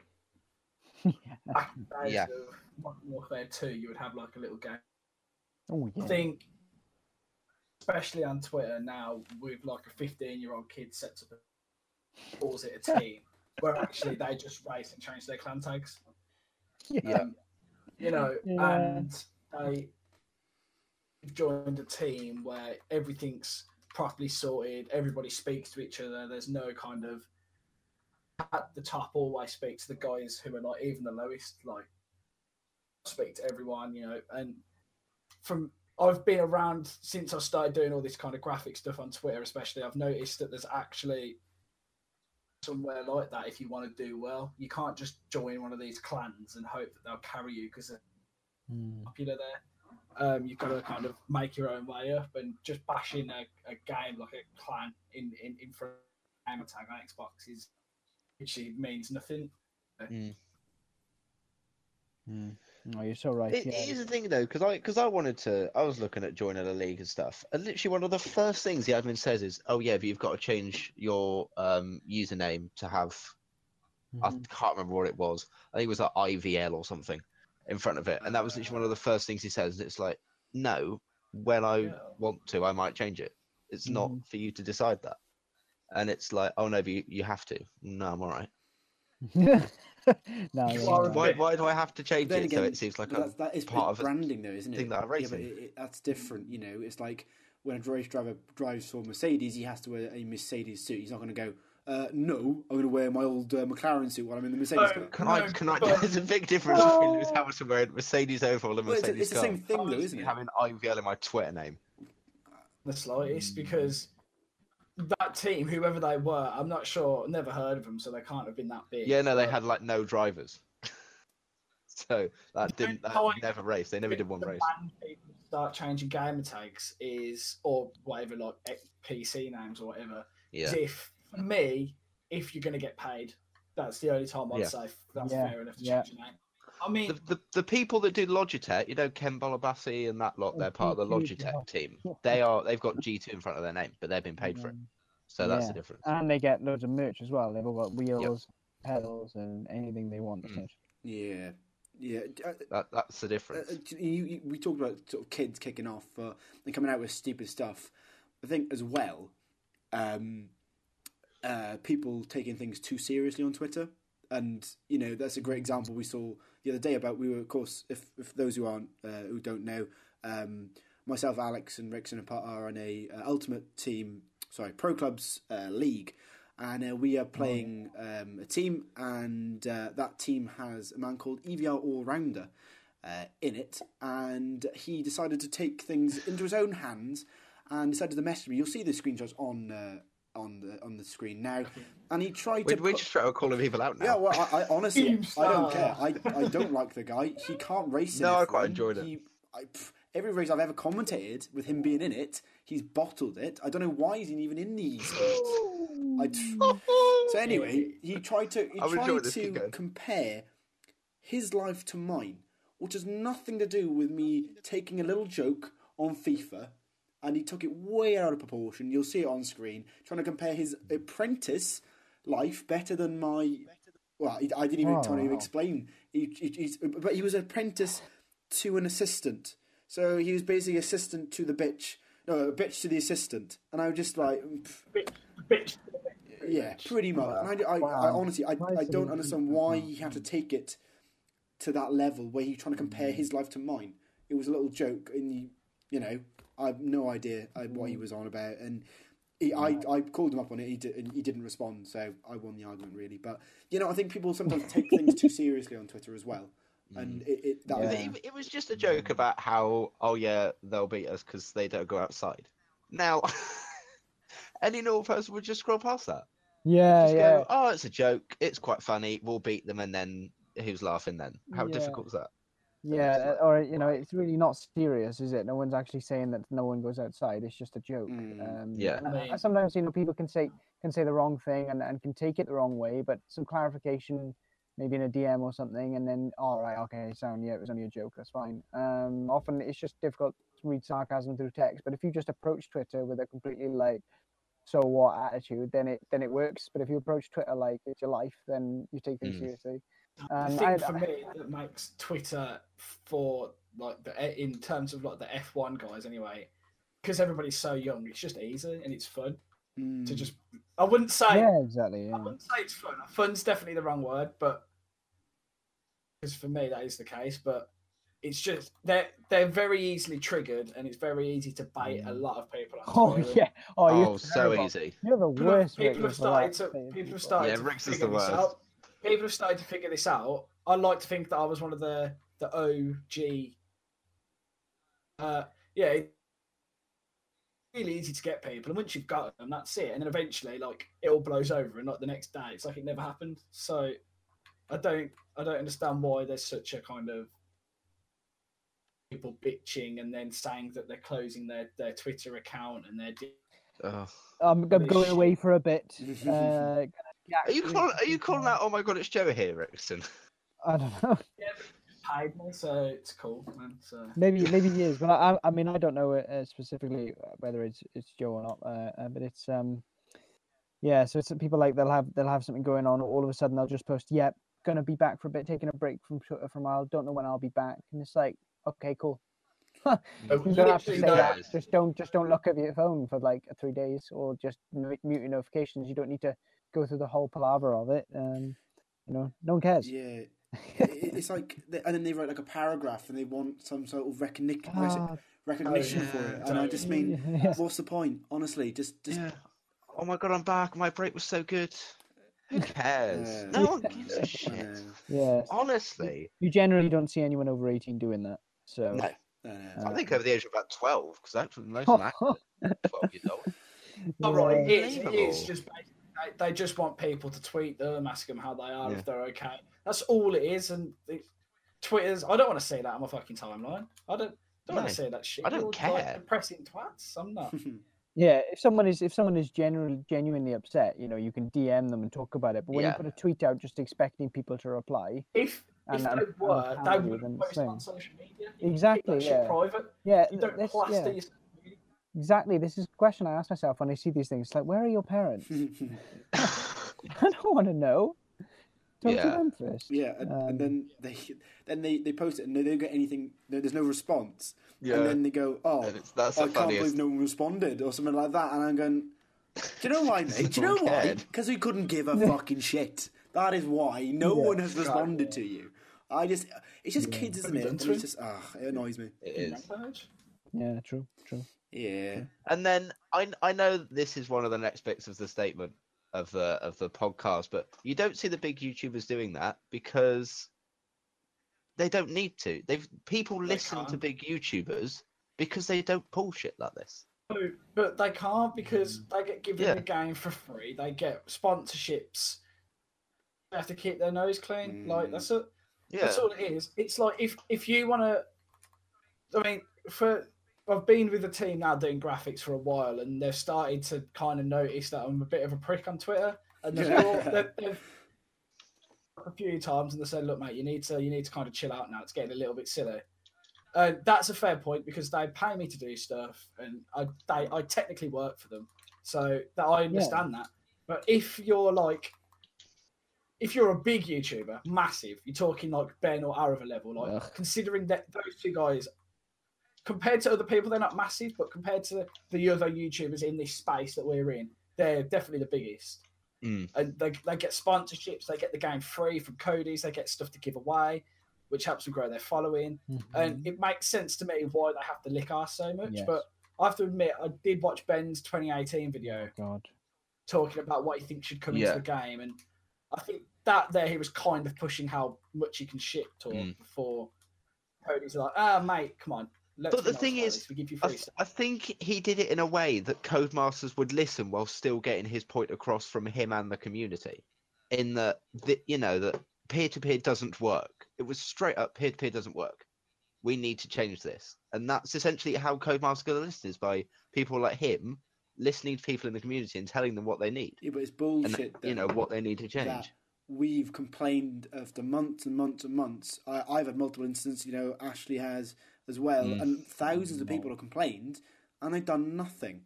Speaker 4: Back in the days of Modern Warfare 2, you would have like a little game.
Speaker 2: Oh yeah.
Speaker 4: I think, especially on Twitter now, with like a 15-year-old kid sets up calls it a team, where actually they just race and change their clan tags.
Speaker 2: Yeah.
Speaker 4: And they joined a team where everything's properly sorted, everybody speaks to each other, there's no kind of at the top always speak to the guys who are like even the lowest, like speak to everyone, and I've been around since I started doing all this kind of graphic stuff on Twitter, especially. I've noticed that there's actually somewhere like that. If you want to do well, you can't just join one of these clans and hope that they'll carry you because they're popular there. You've got to kind of make your own way up, and just bashing a game like a clan in front of a gamer tag on Xbox actually means nothing.
Speaker 2: No, you're so right.
Speaker 3: Here's the thing though, because I was looking at joining a league and stuff, and literally one of the first things the admin says is, "Oh yeah, but you've got to change your username to have." I can't remember what it was. I think it was like IVL or something in front of it, and that was literally one of the first things he says. It's like, no, when I want to, I might change it. It's not for you to decide that. And it's like, oh no, but you have to. No, I'm all right.
Speaker 2: No,
Speaker 3: why do I have to change it?
Speaker 1: Again,
Speaker 3: so it seems like
Speaker 1: that is
Speaker 3: part of
Speaker 1: branding, though, isn't it?
Speaker 3: Thing that I'm racing.
Speaker 1: Yeah, but that's different. It's like when a race driver drives for Mercedes, he has to wear a Mercedes suit. He's not going to go, no, I'm going to wear my old McLaren suit while I'm in the Mercedes car.
Speaker 3: Can I? There's a big difference between Lewis Hamilton wearing Mercedes overall and Mercedes
Speaker 1: it's the same thing, though, isn't it?
Speaker 3: Having IVL in my Twitter name.
Speaker 4: The slightest, because that team, whoever they were, I'm not sure, never heard of them, so they can't have been that big.
Speaker 3: Yeah, no, they had like no drivers. So that never raced. They never did one race.
Speaker 4: People start changing gamer tags or whatever, like PC names or whatever.
Speaker 3: Yeah.
Speaker 4: For me, if you're going to get paid, that's the only time I'd say that's fair enough to change your name. I mean,
Speaker 3: the people that do Logitech, Ken Bolabasi and that lot, they're part of the Logitech team. They've got G2 in front of their name, but they've been paid for it. So that's the difference. And
Speaker 2: they get loads of merch as well. They've all got wheels, pedals, and anything they want.
Speaker 1: Yeah.
Speaker 3: That's the difference.
Speaker 1: We talked about sort of kids kicking off and coming out with stupid stuff. I think as well, people taking things too seriously on Twitter. And, that's a great example we saw the other day about, of course, if those who don't know, myself, Alex and Rickson are on a Pro Clubs league. And we are playing a team, and that team has a man called EVR All-Rounder in it. And he decided to take things into his own hands and decided to message me. You'll see the screenshots on the screen now, and he tried to.
Speaker 3: We just try to calling people out now.
Speaker 1: Yeah, well, I honestly, I don't care. I don't like the guy. He can't race.
Speaker 3: No, I quite enjoyed it.
Speaker 1: Every race I've ever commentated with him being in it, he's bottled it. I don't know why he's even in the esports. So anyway, he tried to compare his life to mine, which has nothing to do with me taking a little joke on FIFA. And he took it way out of proportion. You'll see it on screen. Trying to compare his apprentice life better than my... Well, I didn't even try to explain. But he was an apprentice to an assistant. So he was basically assistant to the bitch. No, a bitch to the assistant. And I was just like...
Speaker 4: Bitch.
Speaker 1: Yeah, pretty much. And I honestly, I don't understand why he had to take it to that level where he's trying to compare his life to mine. It was a little joke, and I have no idea what he was on about, and I called him up on it. He didn't respond, so I won the argument really. But I think people sometimes take things too seriously on Twitter as well, And
Speaker 3: It was just a joke about how, oh yeah, they'll beat us because they don't go outside. Now, any normal person would just scroll past that.
Speaker 2: Yeah,
Speaker 3: Just
Speaker 2: yeah.
Speaker 3: go, oh, it's a joke. It's quite funny. We'll beat them, and then who's laughing then? How difficult is that?
Speaker 2: Yeah, or it's really not serious, is it? No one's actually saying that no one goes outside. It's just a joke.
Speaker 3: Yeah.
Speaker 2: And sometimes people can say the wrong thing and can take it the wrong way, but some clarification, maybe in a DM or something, and then all right, okay, it was only a joke. That's fine. Often it's just difficult to read sarcasm through text, but if you just approach Twitter with a completely like so what attitude, then it works. But if you approach Twitter like it's your life, then you take things seriously.
Speaker 4: I think for me that makes Twitter for like in terms of like the F1 guys anyway, because everybody's so young, it's just easy and it's fun to just. I wouldn't say
Speaker 2: exactly. Yeah.
Speaker 4: I wouldn't say it's fun. Fun's definitely the wrong word, but because for me that is the case. But it's just they're very easily triggered, and it's very easy to bait a lot of people.
Speaker 3: So easy.
Speaker 2: You're the worst.
Speaker 4: People have started to figure this out. People have started to figure this out. I like to think that I was one of the OG. It's really easy to get people, and once you've got them, that's it. And then eventually, like it all blows over, and like the next day, it's like it never happened. So I don't understand why there's such a kind of people bitching and then saying that they're closing their Twitter account and they're.
Speaker 2: I'm going away for a bit.
Speaker 3: Are you calling out? Oh my god, it's Joe here, Rickson.
Speaker 2: I don't know.
Speaker 4: Yeah, but paid me, so it's cool, man. So
Speaker 2: maybe he is, but I mean I don't know specifically whether it's Joe or not. But it's so it's people like they'll have something going on. All of a sudden they'll just post, "Yep, gonna be back for a bit, taking a break from Twitter for a while. Don't know when I'll be back." And it's like, okay, cool. You don't have to say that. Just don't look at your phone for like 3 days, or just mute your notifications. You don't need to go through the whole palaver of it. No one cares.
Speaker 1: Yeah, it's like, and then they write like a paragraph, and they want some sort of recognition for it. And I just mean, what's the point? Honestly, just. Yeah.
Speaker 3: Oh my god, I'm back. My break was so good. Who cares? No one gives a shit.
Speaker 2: Yeah.
Speaker 3: Honestly,
Speaker 2: you generally don't see anyone over 18 doing that. So.
Speaker 3: No. I think over the age of about 12, because actually most of them are 12 years old.
Speaker 4: All right, it's just they just want people to tweet them, ask them how they are, if they're okay. That's all it is. And Twitter's. I don't want to say that on my fucking timeline. I don't want to say that shit.
Speaker 3: I don't care.
Speaker 4: Like depressing twats. I'm not.
Speaker 2: Yeah, if someone is genuinely upset, you can DM them and talk about it. But when you put a tweet out just expecting people to reply,
Speaker 4: if they wouldn't post on social media.
Speaker 2: Exactly.
Speaker 4: Shit private.
Speaker 2: Yeah.
Speaker 4: You don't plaster your.
Speaker 2: Exactly. This is a question I ask myself when I see these things. It's like, where are your parents? I don't want to know. Talk to them first.
Speaker 1: Yeah, and then they post it and they don't get anything. There's no response. Yeah. And then they go, "Oh,
Speaker 3: that's
Speaker 1: I can't believe no one responded," or something like that. And I'm going, "Do you know why, mate? Do you know why? Because we couldn't give a fucking shit. That is why no one has responded to you." It's just kids, isn't it? And it's just, it annoys me.
Speaker 3: It is.
Speaker 2: Yeah, true.
Speaker 1: Yeah.
Speaker 3: And then I know this is one of the next bits of the statement of the podcast, but you don't see the big YouTubers doing that because they don't need to. People listen to big YouTubers because they don't pull shit like this.
Speaker 4: But they can't because they get given the game for free. They get sponsorships. They have to keep their nose clean. Like that's all it is. It's like if you want to. I mean, I've been with the team now doing graphics for a while, and they've started to kind of notice that I'm a bit of a prick on Twitter. And they've a few times, and they said, "Look, mate, you need to kind of chill out now. It's getting a little bit silly." That's a fair point because they pay me to do stuff, and I technically work for them, so that I understand that. But if you're a big YouTuber, massive, you're talking like Ben or Arava level, like considering that those two guys. Compared to other people, they're not massive, but compared to the other YouTubers in this space that we're in, they're definitely the biggest. And they get sponsorships, they get the game free from Codies, they get stuff to give away, which helps them grow their following. And it makes sense to me why they have to lick arse so much. Yes. But I have to admit, I did watch Ben's 2018 video talking about what he thinks should come into the game. And I think that there he was kind of pushing how much he can ship to before Cody's like, mate, come on.
Speaker 3: But the thing is,
Speaker 4: we give you free stuff.
Speaker 3: I think he did it in a way that Codemasters would listen while still getting his point across from him and the community. In that, that peer-to-peer doesn't work. It was straight up peer-to-peer doesn't work. We need to change this. And that's essentially how Codemasters got listened, is by people like him listening to people in the community and telling them what they need.
Speaker 1: Yeah, but it's bullshit.
Speaker 3: And, what they need to change.
Speaker 1: We've complained after months and months and months. I've had multiple instances, Ashley has as well, and thousands of people have complained, and they've done nothing.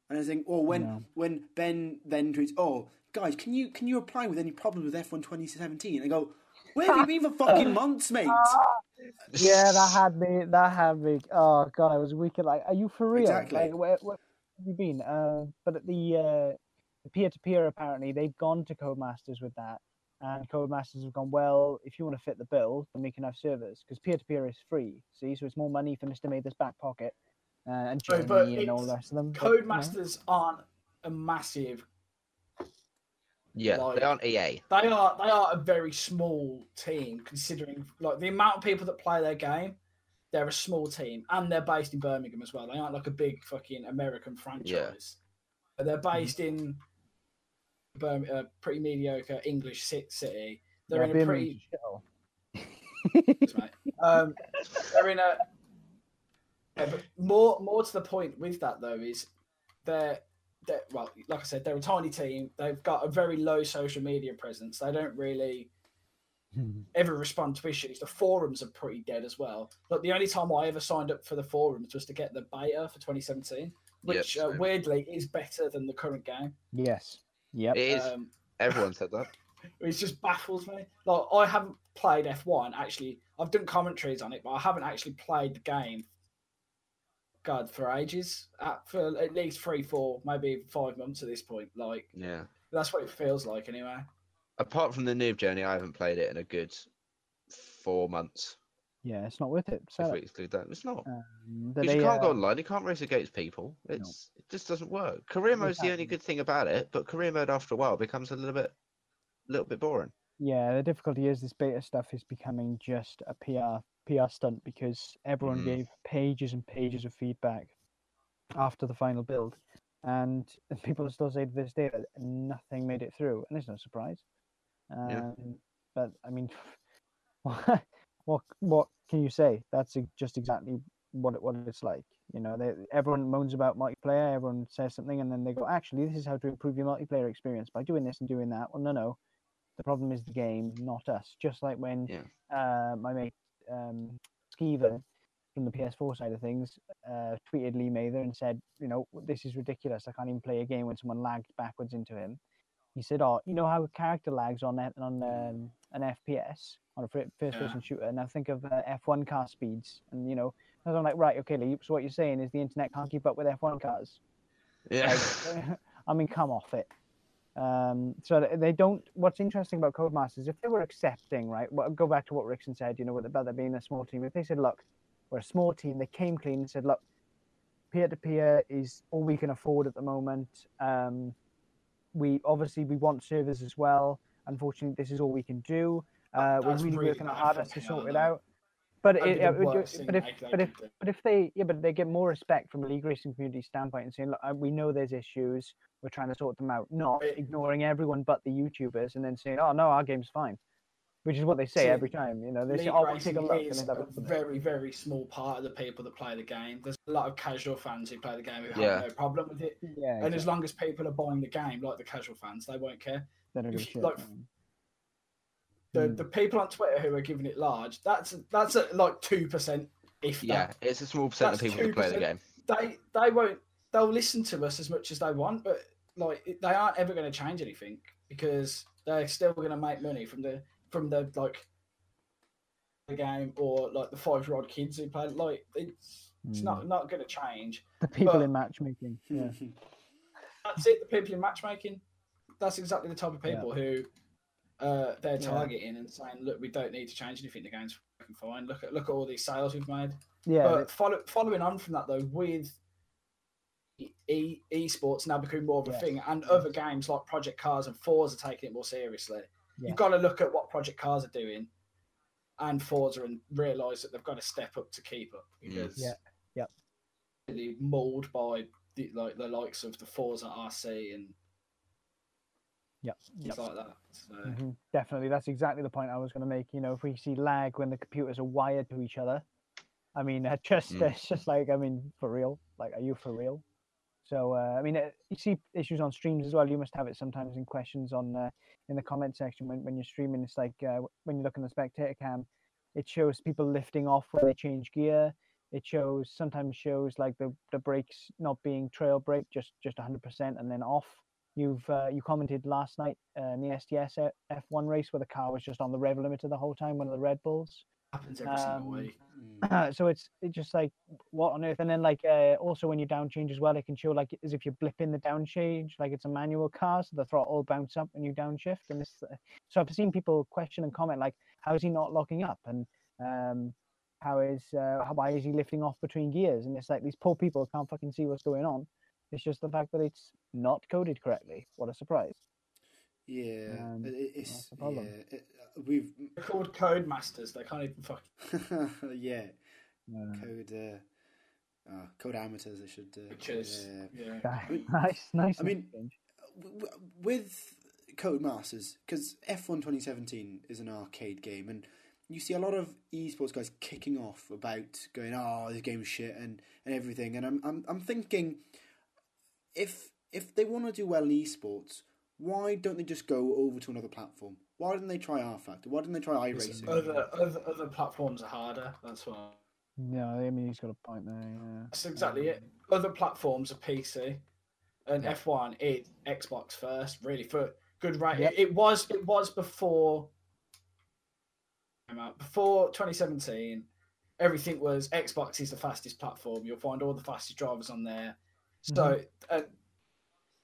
Speaker 1: And I think, when Ben then tweets, guys, can you reply with any problems with F1 2017? I go, where have you been for fucking months, mate?
Speaker 2: Yeah, that had me. Oh god, I was weak. Like, are you for real?
Speaker 1: Exactly.
Speaker 2: Like, where have you been? But at the peer-to-peer, apparently they've gone to Codemasters with that, and Codemasters have gone, well, if you want to fit the bill, then we can have servers, because peer-to-peer is free. See, so it's more money for Mr. Mather's back pocket and Jeremy and all the rest of them.
Speaker 4: Codemasters aren't a massive.
Speaker 3: Yeah, they aren't EA.
Speaker 4: They are a very small team, considering the amount of people that play their game. They're a small team, and they're based in Birmingham as well. They aren't like a big fucking American franchise. Yeah. They're based in Birmingham, a pretty mediocre English city. They're in a pretty. They're in a. Yeah, but more to the point with that though is they're like I said, they're a tiny team. They've got a very low social media presence. They don't really ever respond to issues. The forums are pretty dead as well. But the only time I ever signed up for the forums was to get the beta for 2017, which weirdly is better than the current game.
Speaker 2: Yes. Yep.
Speaker 3: It is. Everyone said that.
Speaker 4: It just baffles me. Like, I haven't played F1 actually. I've done commentaries on it, but I haven't actually played the game. God, for ages, for at least 3, 4, maybe 5 months at this point. Like,
Speaker 3: yeah,
Speaker 4: that's what it feels like anyway.
Speaker 3: Apart from the noob journey, I haven't played it in a good 4 months.
Speaker 2: Yeah, it's not worth it.
Speaker 3: If we exclude that, it's not.
Speaker 2: But
Speaker 3: Because you can't go online, you can't race against people. It just doesn't work. Career mode's the only good thing about it, but career mode after a while becomes a little bit boring.
Speaker 2: Yeah, the difficulty is this beta stuff is becoming just a PR stunt, because everyone gave pages and pages of feedback after the final build, and people still say to this day that nothing made it through, and there's no surprise. But I mean, what can you say? That's just exactly what it's like. Everyone moans about multiplayer, everyone says something, and then they go, actually, this is how to improve your multiplayer experience by doing this and doing that. Well, no. The problem is the game, not us. Just like when my mate Skeevan from the PS4 side of things tweeted Lee Mather and said, this is ridiculous. I can't even play a game when someone lagged backwards into him. He said, how a character lags on an FPS, on a first-person shooter. Now think of F1 car speeds. And, I'm like, right, okay, Lee, so what you're saying is the internet can't keep up with F1 cars.
Speaker 3: Yeah.
Speaker 2: I mean, come off it. So they don't. What's interesting about Codemasters, if they were accepting, right? Go back to what Rickson said, about there being a small team. If they said, look, we're a small team, they came clean and said, look, peer-to-peer is all we can afford at the moment. We want servers as well. Unfortunately, this is all we can do. We're really working our hardest to sort it out. But if they get more respect from a league racing community standpoint and saying, look, we know there's issues, we're trying to sort them out, not ignoring everyone but the YouTubers and then saying, oh no, our game's fine, which is what they say every time. They say, oh, we'll take a look.
Speaker 4: Is a very, very small part of the people that play the game. There's a lot of casual fans who play the game who have no problem with it. Yeah, exactly. And as long as people are buying the game, like the casual fans, they won't care.
Speaker 2: They don't give a shit.
Speaker 4: The people on Twitter who are giving it large, that's at like 2%.
Speaker 3: It's a small percent of people who play the game.
Speaker 4: They won't. They'll listen to us as much as they want, but they aren't ever going to change anything because they're still going to make money from the game or like the 5-year-old kids who play. It's not going to change.
Speaker 2: The people in matchmaking. Yeah.
Speaker 4: That's it. The people in matchmaking. That's exactly the type of people who. They're targeting and saying, "Look, we don't need to change anything. The game's fucking fine. Look at all these sales we've made."
Speaker 2: Yeah.
Speaker 4: But following on from that, though, with esports now becoming more of a thing, and other games like Project Cars and Forza are taking it more seriously. you've got to look at what Project Cars are doing and Forza and realise that they've got to step up to keep up because really mauled by the likes of the Forza RC and things like that. So.
Speaker 2: Definitely, that's exactly the point I was going to make. You know, if we see lag when the computers are wired to each other, I mean, it's just like, I mean, for real. Like, are you for real? So, I mean, you see issues on streams as well. You must have it sometimes in questions on in the comment section when you're streaming. It's like when you look in the spectator cam, it shows people lifting off when they change gear. It sometimes shows like the brakes not being trail brake, just 100% and then off. You commented last night in the STS F1 race where the car was just on the rev limiter the whole time, one of the Red Bulls.
Speaker 4: Happens every single week.
Speaker 2: So it's just like, what on earth? And then like also when you down change as well, it can show like as if you're blipping the down change, like it's a manual car, so the throttle will bounce up when you downshift. And this, so I've seen people question and comment like, how is he not locking up? And why is he lifting off between gears? And it's like these poor people can't fucking see what's going on. It's just the fact that it's not coded correctly. What a surprise!
Speaker 1: Yeah, it's
Speaker 2: the problem.
Speaker 1: We're
Speaker 4: called Codemasters. They can't even fucking.
Speaker 1: Yeah. Code amateurs. They should.
Speaker 2: Nice.
Speaker 1: I mean, with Codemasters, because F1 2017 is an arcade game, and you see a lot of esports guys kicking off about going, "Oh, this game's shit," and everything. And I'm thinking, if they want to do well in esports, why don't they just go over to another platform? Why didn't they try R Factor? Why didn't they try iRacing?
Speaker 4: Other platforms are harder. That's why.
Speaker 2: Yeah, I mean, he's got a point there. Yeah.
Speaker 4: That's exactly it. Other platforms are PC, and F1 is Xbox first. Really, for good rate.
Speaker 2: Yep.
Speaker 4: It was before 2017. Everything was Xbox is the fastest platform. You'll find all the fastest drivers on there. So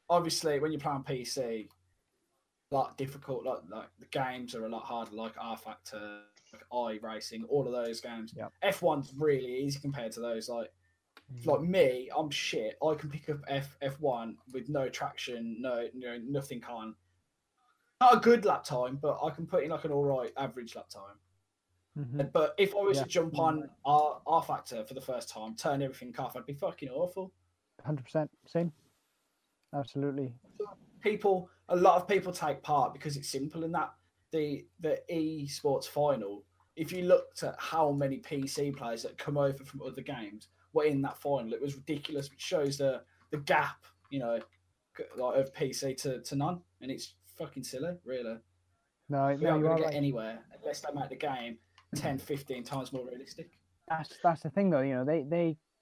Speaker 4: obviously, when you play on PC, a lot difficult. Like the games are a lot harder. Like R Factor, like iRacing, all of those games.
Speaker 2: Yep.
Speaker 4: F1's really easy compared to those. Like me, I'm shit. I can pick up F1 with no traction, nothing on. Not a good lap time, but I can put in like an alright average lap time. But if I was to jump on R Factor for the first time, turn everything off, I'd be fucking awful.
Speaker 2: 100%, same. Absolutely.
Speaker 4: A lot of people take part because it's simple in that the esports final. If you looked at how many PC players that come over from other games were in that final, it was ridiculous. Which shows the gap, of PC to none, and it's fucking silly, really.
Speaker 2: No,
Speaker 4: you're not going to get anywhere unless they make the game 10, 15 times more realistic.
Speaker 2: That's the thing, though.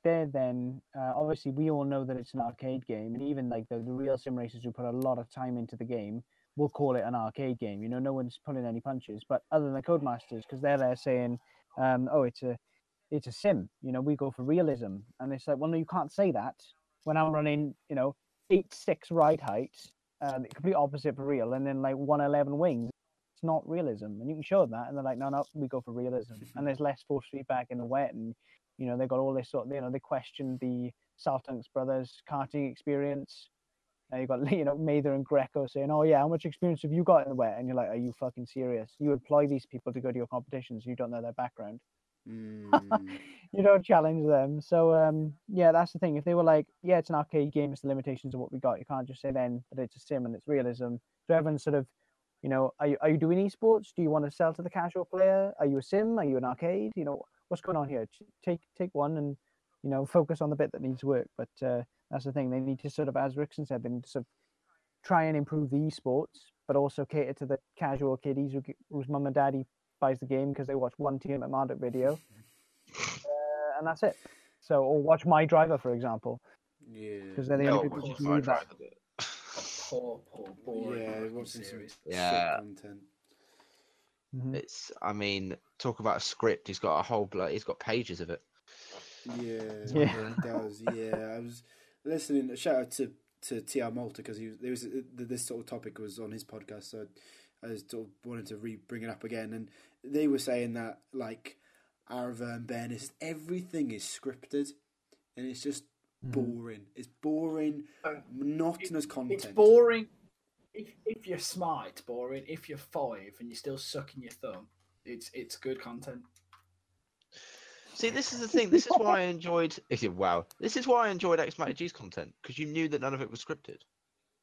Speaker 2: They're then obviously we all know that it's an arcade game, and even like the real sim racers who put a lot of time into the game will call it an arcade game. No one's pulling any punches. But other than the Codemasters, because they're there saying, it's a sim. We go for realism, and it's like, well, no, you can't say that when I'm running 8.6 ride heights, the complete opposite for real, and then like 111 wings. It's not realism, and you can show them that, and they're like, no, we go for realism, and there's less force feedback in the wet, and they got all this sort of, they questioned the Saltunks brothers karting experience. You got Mather and Greco saying, "Oh yeah, how much experience have you got in the wet?" And you're like, "Are you fucking serious? You employ these people to go to your competitions, you don't know their background." You don't challenge them. So that's the thing. If they were like, "Yeah, it's an arcade game, it's the limitations of what we got," you can't just say then that it's a sim and it's realism. So everyone's sort of, are you doing esports? Do you want to sell to the casual player? Are you a sim? Are you an arcade? What's going on here? Take one and focus on the bit that needs work. But that's the thing. They need to sort of, as Rickson said, they need to sort of try and improve the esports, but also cater to the casual kiddies whose mum and daddy buys the game because they watch one Team at Marduk video, and that's it. So, or watch My Driver, for example.
Speaker 1: Yeah.
Speaker 2: Because they're the only people who can read that.
Speaker 4: Poor
Speaker 1: watching some
Speaker 3: shit
Speaker 1: content.
Speaker 3: It's, talk about a script. He's got he's got pages of it.
Speaker 1: Yeah, he does. Yeah, I was listening. A shout out to TR Malta because this sort of topic was on his podcast, so I was sort of wanted to bring it up again. And they were saying that like Arva and Ben, everything is scripted, and it's just boring. It's boring, monotonous content.
Speaker 4: It's boring. If if you're smart, it's boring. If you're 5 and you're still sucking your thumb, it's good content.
Speaker 3: See, this is the thing. This is why I enjoyed. Wow, this is why I enjoyed XMATG's content, because you knew that none of it was scripted.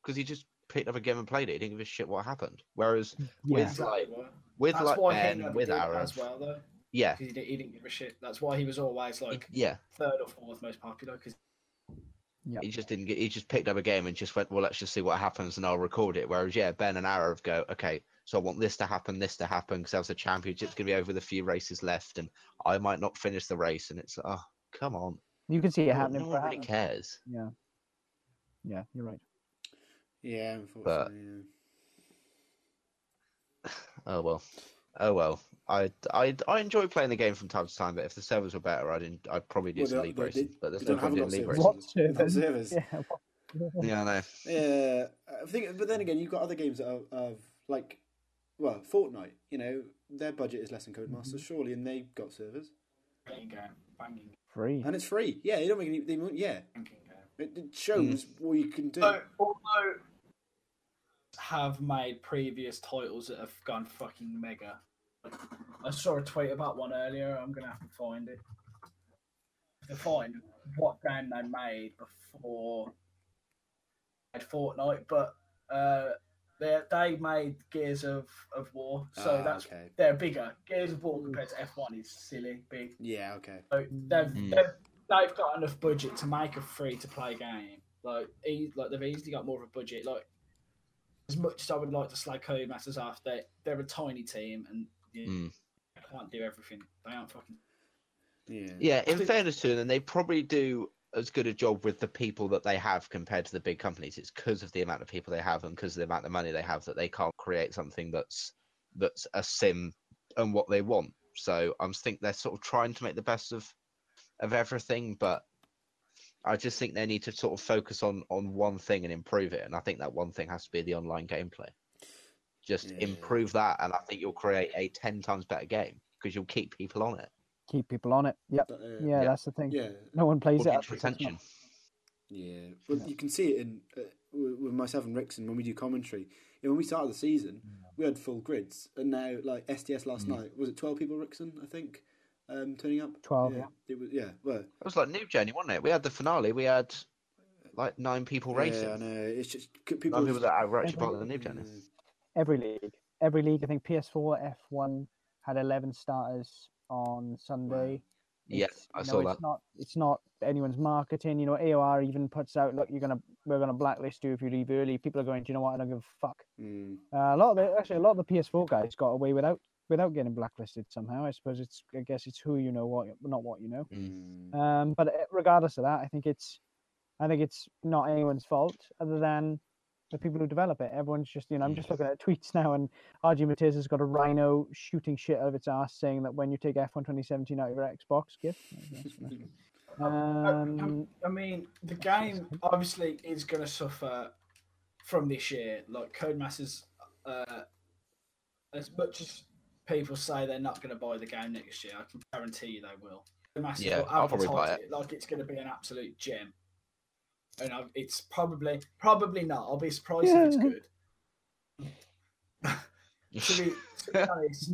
Speaker 3: Because he just picked up a game and played it. He didn't give a shit what happened. Whereas with
Speaker 4: Exactly.
Speaker 3: like
Speaker 4: why he
Speaker 3: Ben,
Speaker 4: never
Speaker 3: with
Speaker 4: did
Speaker 3: Arab,
Speaker 4: as well though.
Speaker 3: yeah,
Speaker 4: Because he didn't give a shit. That's why he was always like
Speaker 3: yeah,
Speaker 4: 3rd or 4th most popular. Because
Speaker 3: he just didn't get. He just picked up a game and just went, well, let's just see what happens and I'll record it. Whereas Ben and Arab go, okay, so I want this to happen, because there's a championship's gonna be over with a few races left, and I might not finish the race, and it's oh, come on.
Speaker 2: You can see it
Speaker 3: No
Speaker 2: happening.
Speaker 3: no one really cares.
Speaker 2: Yeah. Yeah, you're right.
Speaker 1: Yeah, unfortunately.
Speaker 3: Oh well. I enjoy playing the game from time to time, but if the servers were better, I'd probably do some league racing. But there's no point doing league racing.
Speaker 2: What
Speaker 1: servers?
Speaker 2: Yeah.
Speaker 3: Yeah, I know.
Speaker 1: Yeah, I think. But then again, you've got other games that are like, well, Fortnite. You know, their budget is less than Codemasters, surely, and they've got servers.
Speaker 4: banging
Speaker 2: Free.
Speaker 1: And it's free. Yeah, you don't make any. Yeah, it shows what you can do.
Speaker 4: So, although have made previous titles that have gone fucking mega. I saw a tweet about one earlier. I'm gonna have to find it to find what game they made before Fortnite, but they made Gears of War, so that's
Speaker 1: okay.
Speaker 4: They're bigger. Gears of War compared to F1 is silly big.
Speaker 1: Yeah, okay.
Speaker 4: So they've got enough budget to make a free-to-play game. Like they've easily got more of a budget. Like as much as I would like to slag Codemasters off, they're a tiny team and they can't do everything. They aren't fucking.
Speaker 1: Yeah.
Speaker 3: Yeah, in fairness to them, they probably do as good a job with the people that they have compared to the big companies. It's because of the amount of people they have and because of the amount of money they have that they can't create something that's a sim and what they want. So I think they're sort of trying to make the best of everything, but I just think they need to sort of focus on one thing and improve it. And I think that one thing has to be the online gameplay. Just improve that, and I think you'll create a 10 times better game because you'll keep people on it.
Speaker 2: Keep people on it. Yep. Yeah, that's the thing.
Speaker 1: Yeah.
Speaker 2: No one plays it.
Speaker 3: Retention.
Speaker 1: Yeah. Well, you can see it in with myself and Rickson when we do commentary. You know, when we started the season, we had full grids, and now like STS last night was it 12 people, Rickson? I think turning up.
Speaker 2: 12.
Speaker 1: Yeah. It was. Yeah. Well,
Speaker 3: it was like New Journey, wasn't it? We had the finale. We had like 9 people racing.
Speaker 1: Yeah, I know. It's just
Speaker 3: 9 people that were actually part of the New Journey.
Speaker 2: Every league. I think PS4, F1 had 11 starters on Sunday.
Speaker 3: Wow. Yeah, I saw that.
Speaker 2: It's not anyone's marketing. You know, AOR even puts out, look, we're gonna blacklist you if you leave early. People are going, do you know what? I don't give a fuck. A lot of the PS4 guys got away without getting blacklisted somehow. I suppose I guess it's who you know, not what you know. But regardless of that, I think it's not anyone's fault other than the people who develop it. Everyone's just, I'm just looking at tweets now, and RG Matiz has got a rhino shooting shit out of its ass saying that when you take F1 2017 out of your Xbox gift.
Speaker 4: I mean, the game obviously is going to suffer from this year. Like Codemasters, as much as people say they're not going to buy the game next year, I can guarantee you they will. Codemasters will
Speaker 3: I'll probably buy it.
Speaker 4: Like it's going to be an absolute gem. And it's probably not. I'll be surprised if it's good. to be honest,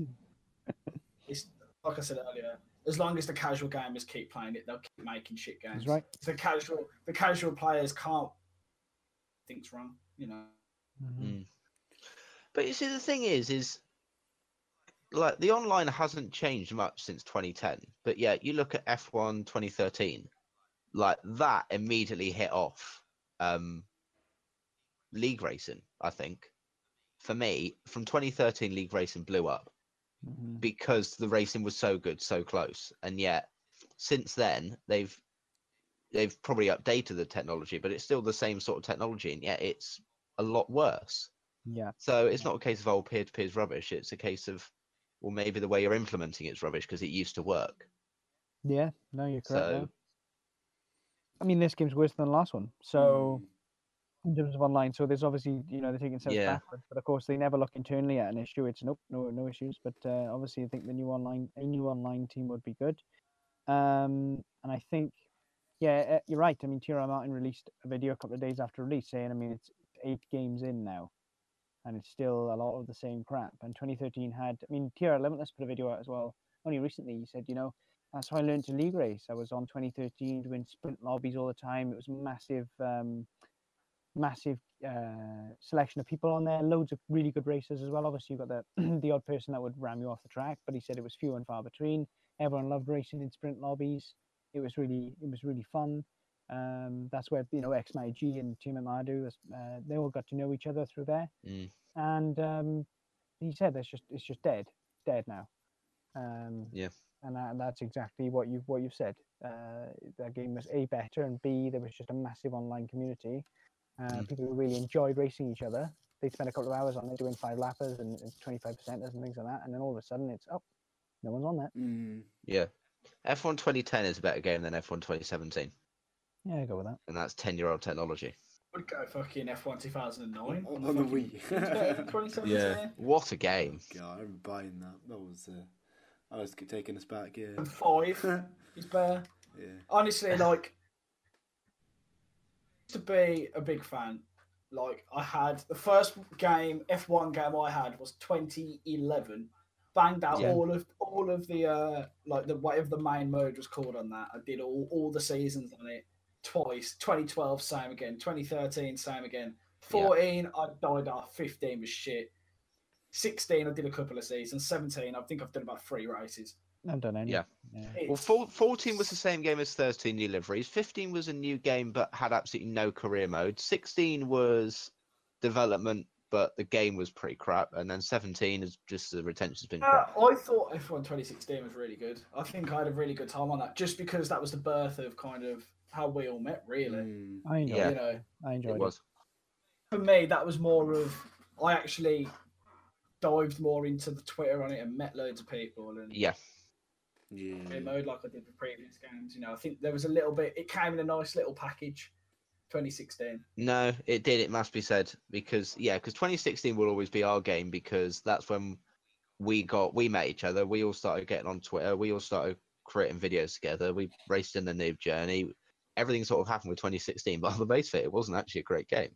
Speaker 4: it's like I said earlier. As long as the casual gamers keep playing it, they'll keep making shit games.
Speaker 2: That's right.
Speaker 4: The casual players can't think's wrong,
Speaker 3: But you see, the thing is like the online hasn't changed much since 2010. But yeah, you look at F1 2013. Like that immediately hit off league racing. I think for me, from 2013, league racing blew up because the racing was so good, so close. And yet, since then, they've probably updated the technology, but it's still the same sort of technology, and yet it's a lot worse.
Speaker 2: Yeah.
Speaker 3: So it's not a case of peer-to-peer is rubbish. It's a case of, well, maybe the way you're implementing it's rubbish because it used to work.
Speaker 2: Yeah. No, you're correct.
Speaker 3: So.
Speaker 2: I mean, this game's worse than the last one. So, in terms of online, so there's obviously, they're taking steps backwards. But of course, they never look internally at an issue. It's no issues. But obviously, I think a new online team would be good. And I think, you're right. I mean, Tira Martin released a video a couple of days after release saying, I mean, it's 8 games in now. and it's still a lot of the same crap. And 2013 had, I mean, TR Limitless put a video out as well. Only recently, he said, that's how I learned to league race. I was on 2013 doing sprint lobbies all the time. It was massive, massive selection of people on there. Loads of really good racers as well. Obviously, you've got the the odd person that would ram you off the track, but he said it was few and far between. Everyone loved racing in sprint lobbies. It was really fun. That's where XMIG and Team Madu, they all got to know each other through there. And he said it's just dead now. And that's exactly what you've said. That game was A, better, and B, there was just a massive online community. People who really enjoyed racing each other. They'd spend a couple of hours on there doing 5 lappers and 25%ers and things like that, and then all of a sudden it's no one's on that.
Speaker 3: Yeah, F1 2010 is a better game than F1 2017.
Speaker 2: Yeah, go with that.
Speaker 3: And that's 10-year-old technology.
Speaker 4: Would go fucking F1 2009
Speaker 1: on the Wii.
Speaker 4: 2017.
Speaker 3: Yeah, what a game!
Speaker 1: God, I remember buying that. That was I was taking us back. Yeah,
Speaker 4: and 5 is better.
Speaker 1: Yeah,
Speaker 4: honestly, like, to be a big fan. Like, I had the first F1 game I had was 2011. Banged out all of the like the whatever the main mode was called on that. I did all the seasons on it twice. 2012 same again. 2013 same again. 14 I died off. 15 was shit. 16 I did a couple of seasons. 17 I think I've done about 3 races.
Speaker 2: I've done any.
Speaker 3: Yeah. Well, 14 was the same game as 13 new liveries. 15 was a new game but had absolutely no career mode. 16 was development, but the game was pretty crap. And then 17 is just the retention's been crap.
Speaker 4: I thought F1 2016 was really good. I think I had a really good time on that, just because that was the birth of kind of how we all met, really.
Speaker 2: I enjoyed it. I enjoyed it.
Speaker 4: For me, that was more of, I actually dived more into the Twitter on it and met loads of people. And mode like I did with previous games. I think there was a little bit, it came in a nice little package. 2016.
Speaker 3: No, it did. It must be said because 2016 will always be our game, because that's when we met each other. We all started getting on Twitter. We all started creating videos together. We raced in the Noob Journey. Everything sort of happened with 2016, but on the base of it wasn't actually a great game.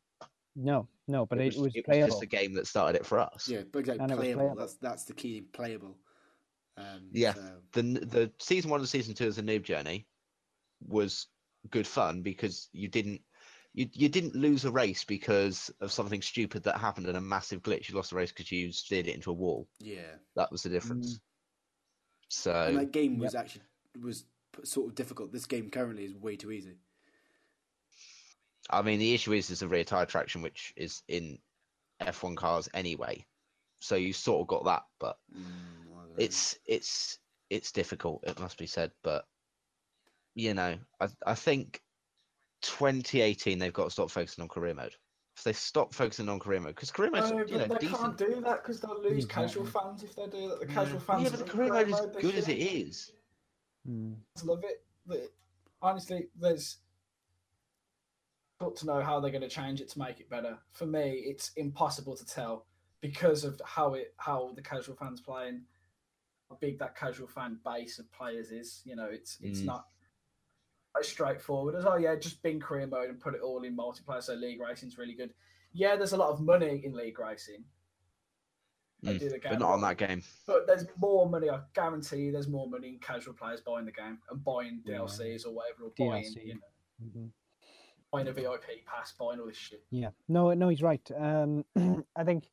Speaker 2: No, but it was
Speaker 3: it
Speaker 2: playable.
Speaker 3: was just a game that started it for us.
Speaker 1: Yeah, but exactly, playable. That's the key, playable.
Speaker 3: The season 1 and season 2 as a Noob Journey was good fun, because you didn't lose a race because of something stupid that happened in a massive glitch. You lost a race because you steered it into a wall.
Speaker 1: Yeah,
Speaker 3: that was the difference. So,
Speaker 1: and that game was actually sort of difficult. This game currently is way too easy.
Speaker 3: I mean, the issue is the rear tire traction, which is in F1 cars anyway. So you sort of got that, but it's difficult. It must be said, but I think 2018 they've got to stop focusing on career mode. If they stop focusing on career mode, because career mode,
Speaker 4: they
Speaker 3: decent.
Speaker 4: can't do that because they'll lose casual fans if they do that. The casual fans,
Speaker 3: but the career mode is good as it is.
Speaker 4: Love it. But honestly, there's got to know how they're going to change it to make it better. For me, it's impossible to tell because of how the casual fans play and how big that casual fan base of players is. It's not as straightforward as just bin career mode and put it all in multiplayer. So league racing's really good. Yeah, there's a lot of money in league racing.
Speaker 3: But not on that game.
Speaker 4: But there's more money. I guarantee you, there's more money in casual players buying the game and buying DLCs or whatever, or buying buying a VIP pass, buying all this shit.
Speaker 2: Yeah, no, he's right. I think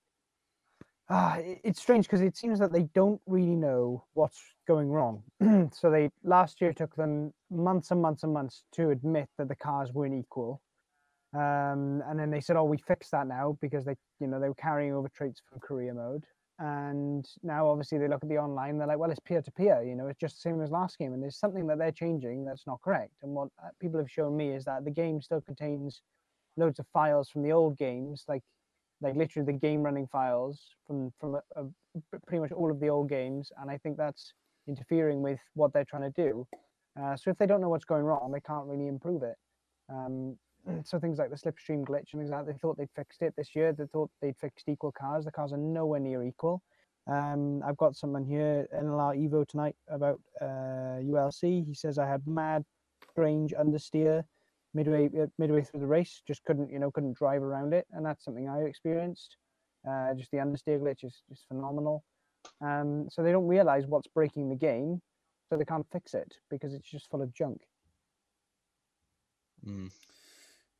Speaker 2: it's strange because it seems that they don't really know what's going wrong. So last year took them months and months and months to admit that the cars weren't equal. And then they said, "Oh, we fixed that now," because they were carrying over traits from career mode. And now, obviously, they look at the online. They're like, "Well, it's peer to peer. It's just the same as last game." And there's something that they're changing that's not correct. And what people have shown me is that the game still contains loads of files from the old games, like literally the game running files from pretty much all of the old games. And I think that's interfering with what they're trying to do. So if they don't know what's going wrong, they can't really improve it. So things like the slipstream glitch and things like that, they thought they'd fixed it this year. They thought they'd fixed equal cars. The cars are nowhere near equal. I've got someone here, NLR Evo tonight, about ULC. He says, I had mad, strange understeer midway through the race. Just couldn't drive around it. And that's something I experienced. Just the understeer glitch is just phenomenal. So they don't realize what's breaking the game, so they can't fix it because it's just full of junk.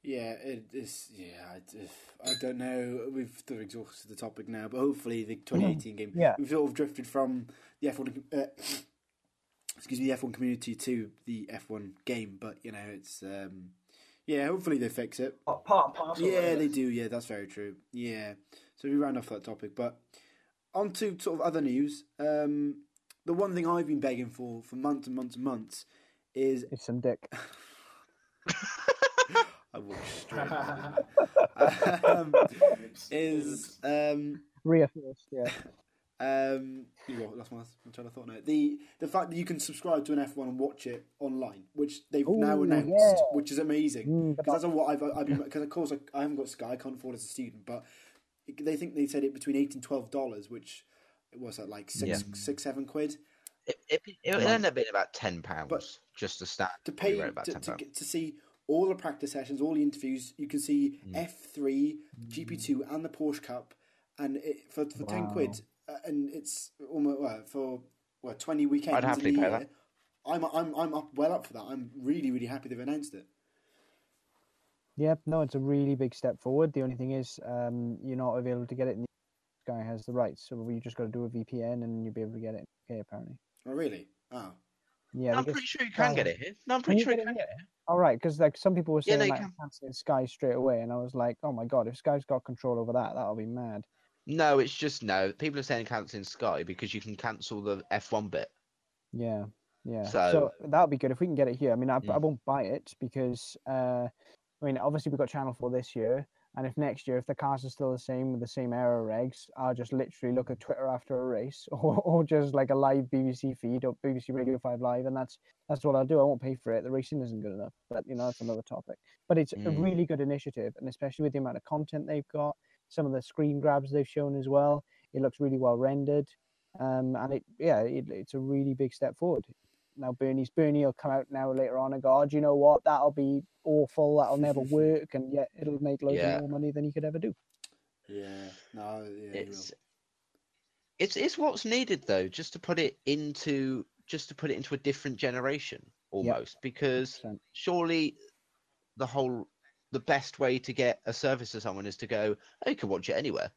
Speaker 1: Yeah, it is. Yeah, I don't know. We've sort of exhausted the topic now, but hopefully the 2018 game.
Speaker 2: Yeah.
Speaker 1: We've sort of drifted from the F1. Excuse me, the F1 community to the F1 game, but it's. Yeah, hopefully they fix it.
Speaker 4: Part and parcel.
Speaker 1: Yeah, they do. Yeah, that's very true. Yeah, so we round off that topic, but on to sort of other news. The one thing I've been begging for months and months and months is
Speaker 2: It's some dick.
Speaker 1: I walked straight. Is
Speaker 2: Reinforced, yeah.
Speaker 1: You lost my train of thought now. The fact that you can subscribe to an F1 and watch it online, which they've now announced,
Speaker 2: yeah.
Speaker 1: which is amazing. Because that's what I've been. Because of course I haven't got Sky, I can't afford it as a student, but they said it between $8 and $12, which it was at like six, £7.
Speaker 3: It ended up being about £10,
Speaker 1: But
Speaker 3: just to start.
Speaker 1: to pay
Speaker 3: About
Speaker 1: to see all the practice sessions, all the interviews. You can see F3, GP2, and the Porsche Cup, and for £10, and it's almost for 20 weekends.
Speaker 3: I'd happily
Speaker 1: in the
Speaker 3: pay
Speaker 1: year.
Speaker 3: that.
Speaker 1: I'm up for that. I'm really, really happy they've announced it.
Speaker 2: Yep, no, it's a really big step forward. The only thing is, you're not able to get it in the Sky has the rights, so you just got to do a VPN and you'll be able to get it in UK, apparently.
Speaker 1: Oh, really? Oh.
Speaker 2: Yeah,
Speaker 3: I'm pretty sure you can get it here. No, I'm pretty sure you can get it here.
Speaker 2: All right, because like some people were saying,
Speaker 3: you
Speaker 2: like,
Speaker 3: can.
Speaker 2: canceling Sky straight away, and I was like, oh my god, if Sky's got control over that, that'll be mad.
Speaker 3: No, it's just no. People are saying cancelling Sky because you can cancel the F1 bit.
Speaker 2: Yeah, yeah.
Speaker 3: So
Speaker 2: that'll be good if we can get it here. I mean, I won't buy it because, I mean, obviously we've got Channel 4 this year, and if next year, if the cars are still the same with the same error regs, I'll just literally look at Twitter after a race, or just like a live BBC feed or BBC Radio 5 Live, and that's what I'll do. I won't pay for it. The racing isn't good enough, but that's another topic. But it's a really good initiative, and especially with the amount of content they've got, some of the screen grabs they've shown as well. It looks really well rendered, and it's a really big step forward. Now Bernie will come out now later on and go, oh, do you know what? That'll be awful. That'll never work, and yet it'll make loads of more money than he could ever do.
Speaker 1: Yeah, no, yeah,
Speaker 3: it's what's needed though, just to put it into a different generation almost, because
Speaker 2: 100%.
Speaker 3: surely the best way to get a service to someone is to go, oh, you can watch it anywhere.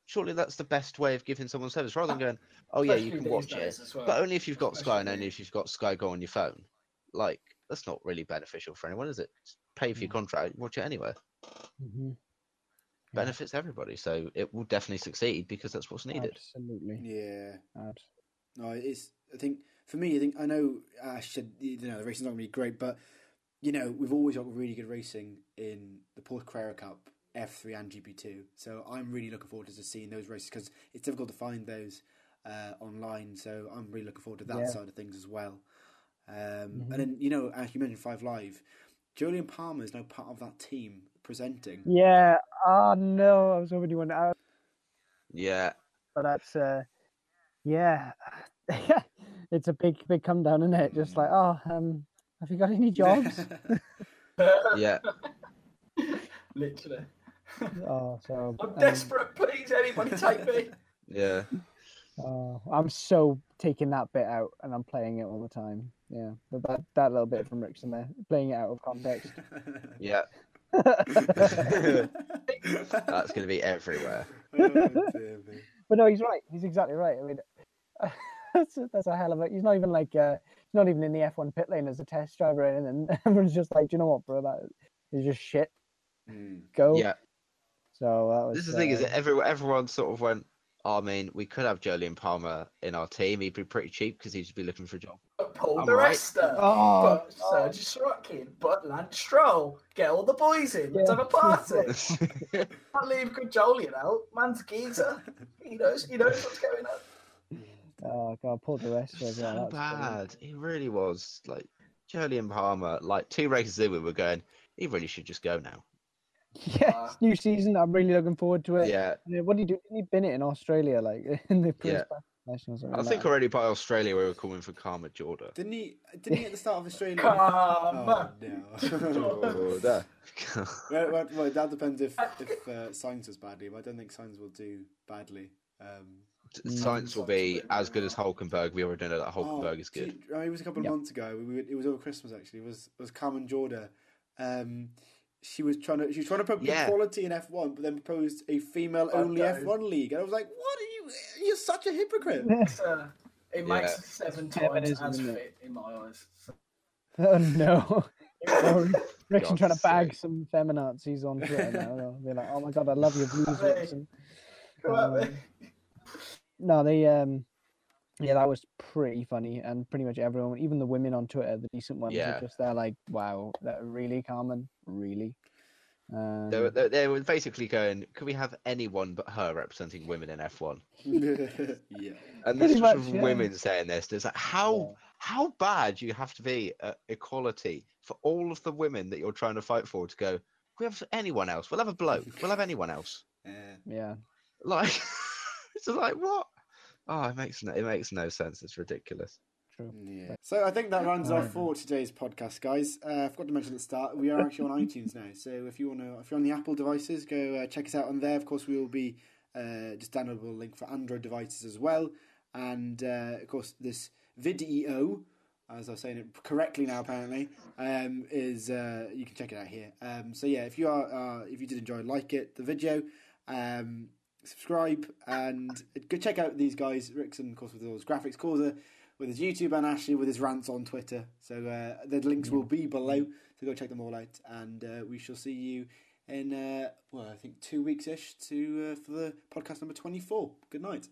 Speaker 3: Surely that's the best way of giving someone service, rather than going, oh yeah, you can watch it, but only if you've got Sky and only if you've got Sky Go on your phone. Like, that's not really beneficial for anyone, is it? Just pay for your contract, watch it anywhere. Benefits everybody, so it will definitely succeed because that's what's needed.
Speaker 2: Absolutely.
Speaker 1: Yeah.
Speaker 2: Absolutely.
Speaker 1: No, I think for me, I know the racing's not going to be great, but we've always got really good racing in the Porsche Carrera Cup, F3 and GP2. So I'm really looking forward to seeing those races because it's difficult to find those online. So I'm really looking forward to that side of things as well. And then, as you mentioned 5 Live, Jolyon Palmer is now part of that team presenting.
Speaker 2: Yeah. Oh no, I was hoping you went out.
Speaker 3: Yeah.
Speaker 2: But that's it's a big come down, isn't it? Just like, have you got any jobs?
Speaker 3: Yeah.
Speaker 4: Literally.
Speaker 2: So
Speaker 4: I'm desperate. Please, anybody take me.
Speaker 3: Yeah.
Speaker 2: I'm so taking that bit out, and I'm playing it all the time. Yeah, that little bit from Rickson there, playing it out of context.
Speaker 3: Yeah. That's going to be everywhere.
Speaker 2: But no, he's right. He's exactly right. I mean, that's a hell of a. He's not even like he's not even in the F1 pit lane as a test driver, and everyone's just like, do you know what, bro? That is just shit. Go.
Speaker 3: Yeah.
Speaker 2: So
Speaker 3: this is the thing: is that everyone sort of went, oh, I mean, we could have Jolyon Palmer in our team. He'd be pretty cheap because he'd be looking for a job.
Speaker 4: But Paul
Speaker 3: I'm
Speaker 4: the
Speaker 3: right.
Speaker 4: Rester, but Serge Sorokin, but Lance Stroll. Get all the boys in. Let's have a party. Can't leave good Jolyon out. Man's a geezer. He knows what's going on.
Speaker 2: Oh god, Paul the Rester.
Speaker 3: So bad. He really was. Like Jolyon Palmer. Like 2 races in, we were going, he really should just go now.
Speaker 2: Yeah, new season. I'm really looking forward to it.
Speaker 3: Yeah.
Speaker 2: What did he do? Didn't he bin it in Australia, like in the first Nationals.
Speaker 3: I think already by Australia we were calling for Carmen Jorda.
Speaker 1: Didn't he at the start of Australia?
Speaker 4: Karma.
Speaker 1: Oh, no.
Speaker 3: Jorda.
Speaker 1: Well, that depends if Sainz does badly, but I don't think Sainz will do badly.
Speaker 3: Science will be as good as Hulkenberg. We already know that Hulkenberg is good.
Speaker 1: It was a couple of months ago. It was over Christmas actually. It was Carmen Jorda. She was trying to promote equality in F1, but then proposed a female-only F1 league, and I was like, "What are you? You're such a hypocrite."
Speaker 4: It makes 7 times as fit in my eyes. So.
Speaker 2: Oh no! Rickson trying to bag
Speaker 3: sake.
Speaker 2: some feminazis on Twitter now. They're like, "Oh my god, I love your views, Rickson." No, they that was pretty funny, and pretty much everyone, even the women on Twitter, the decent ones, are just there like, "Wow, that really, Carmen, really."
Speaker 3: They were basically going, "Could we have anyone but her representing women in F1?"
Speaker 1: Yeah,
Speaker 3: and this was with women saying this. It's like, how bad you have to be at equality for all of the women that you're trying to fight for to go, "We have anyone else? We'll have a bloke. We'll have anyone else."
Speaker 2: Yeah.
Speaker 3: Like, it's like what? Oh, it makes no sense. It's ridiculous.
Speaker 2: True.
Speaker 1: Yeah. So I think that rounds off for today's podcast, guys. I forgot to mention at the start, we are actually on iTunes now. So if you're on the Apple devices, go check us out on there. Of course, we will be just downloadable link for Android devices as well. And of course, this video, as I was saying it correctly now, apparently, is you can check it out here. So yeah, if you did enjoy, like the video. Subscribe and go check out these guys. Rickson, of course, with all his graphics, Causa with his YouTube, and Ashley with his rants on Twitter. So the links will be below. So go check them all out, and we shall see you in I think 2 weeks ish for the podcast number 24. Good night.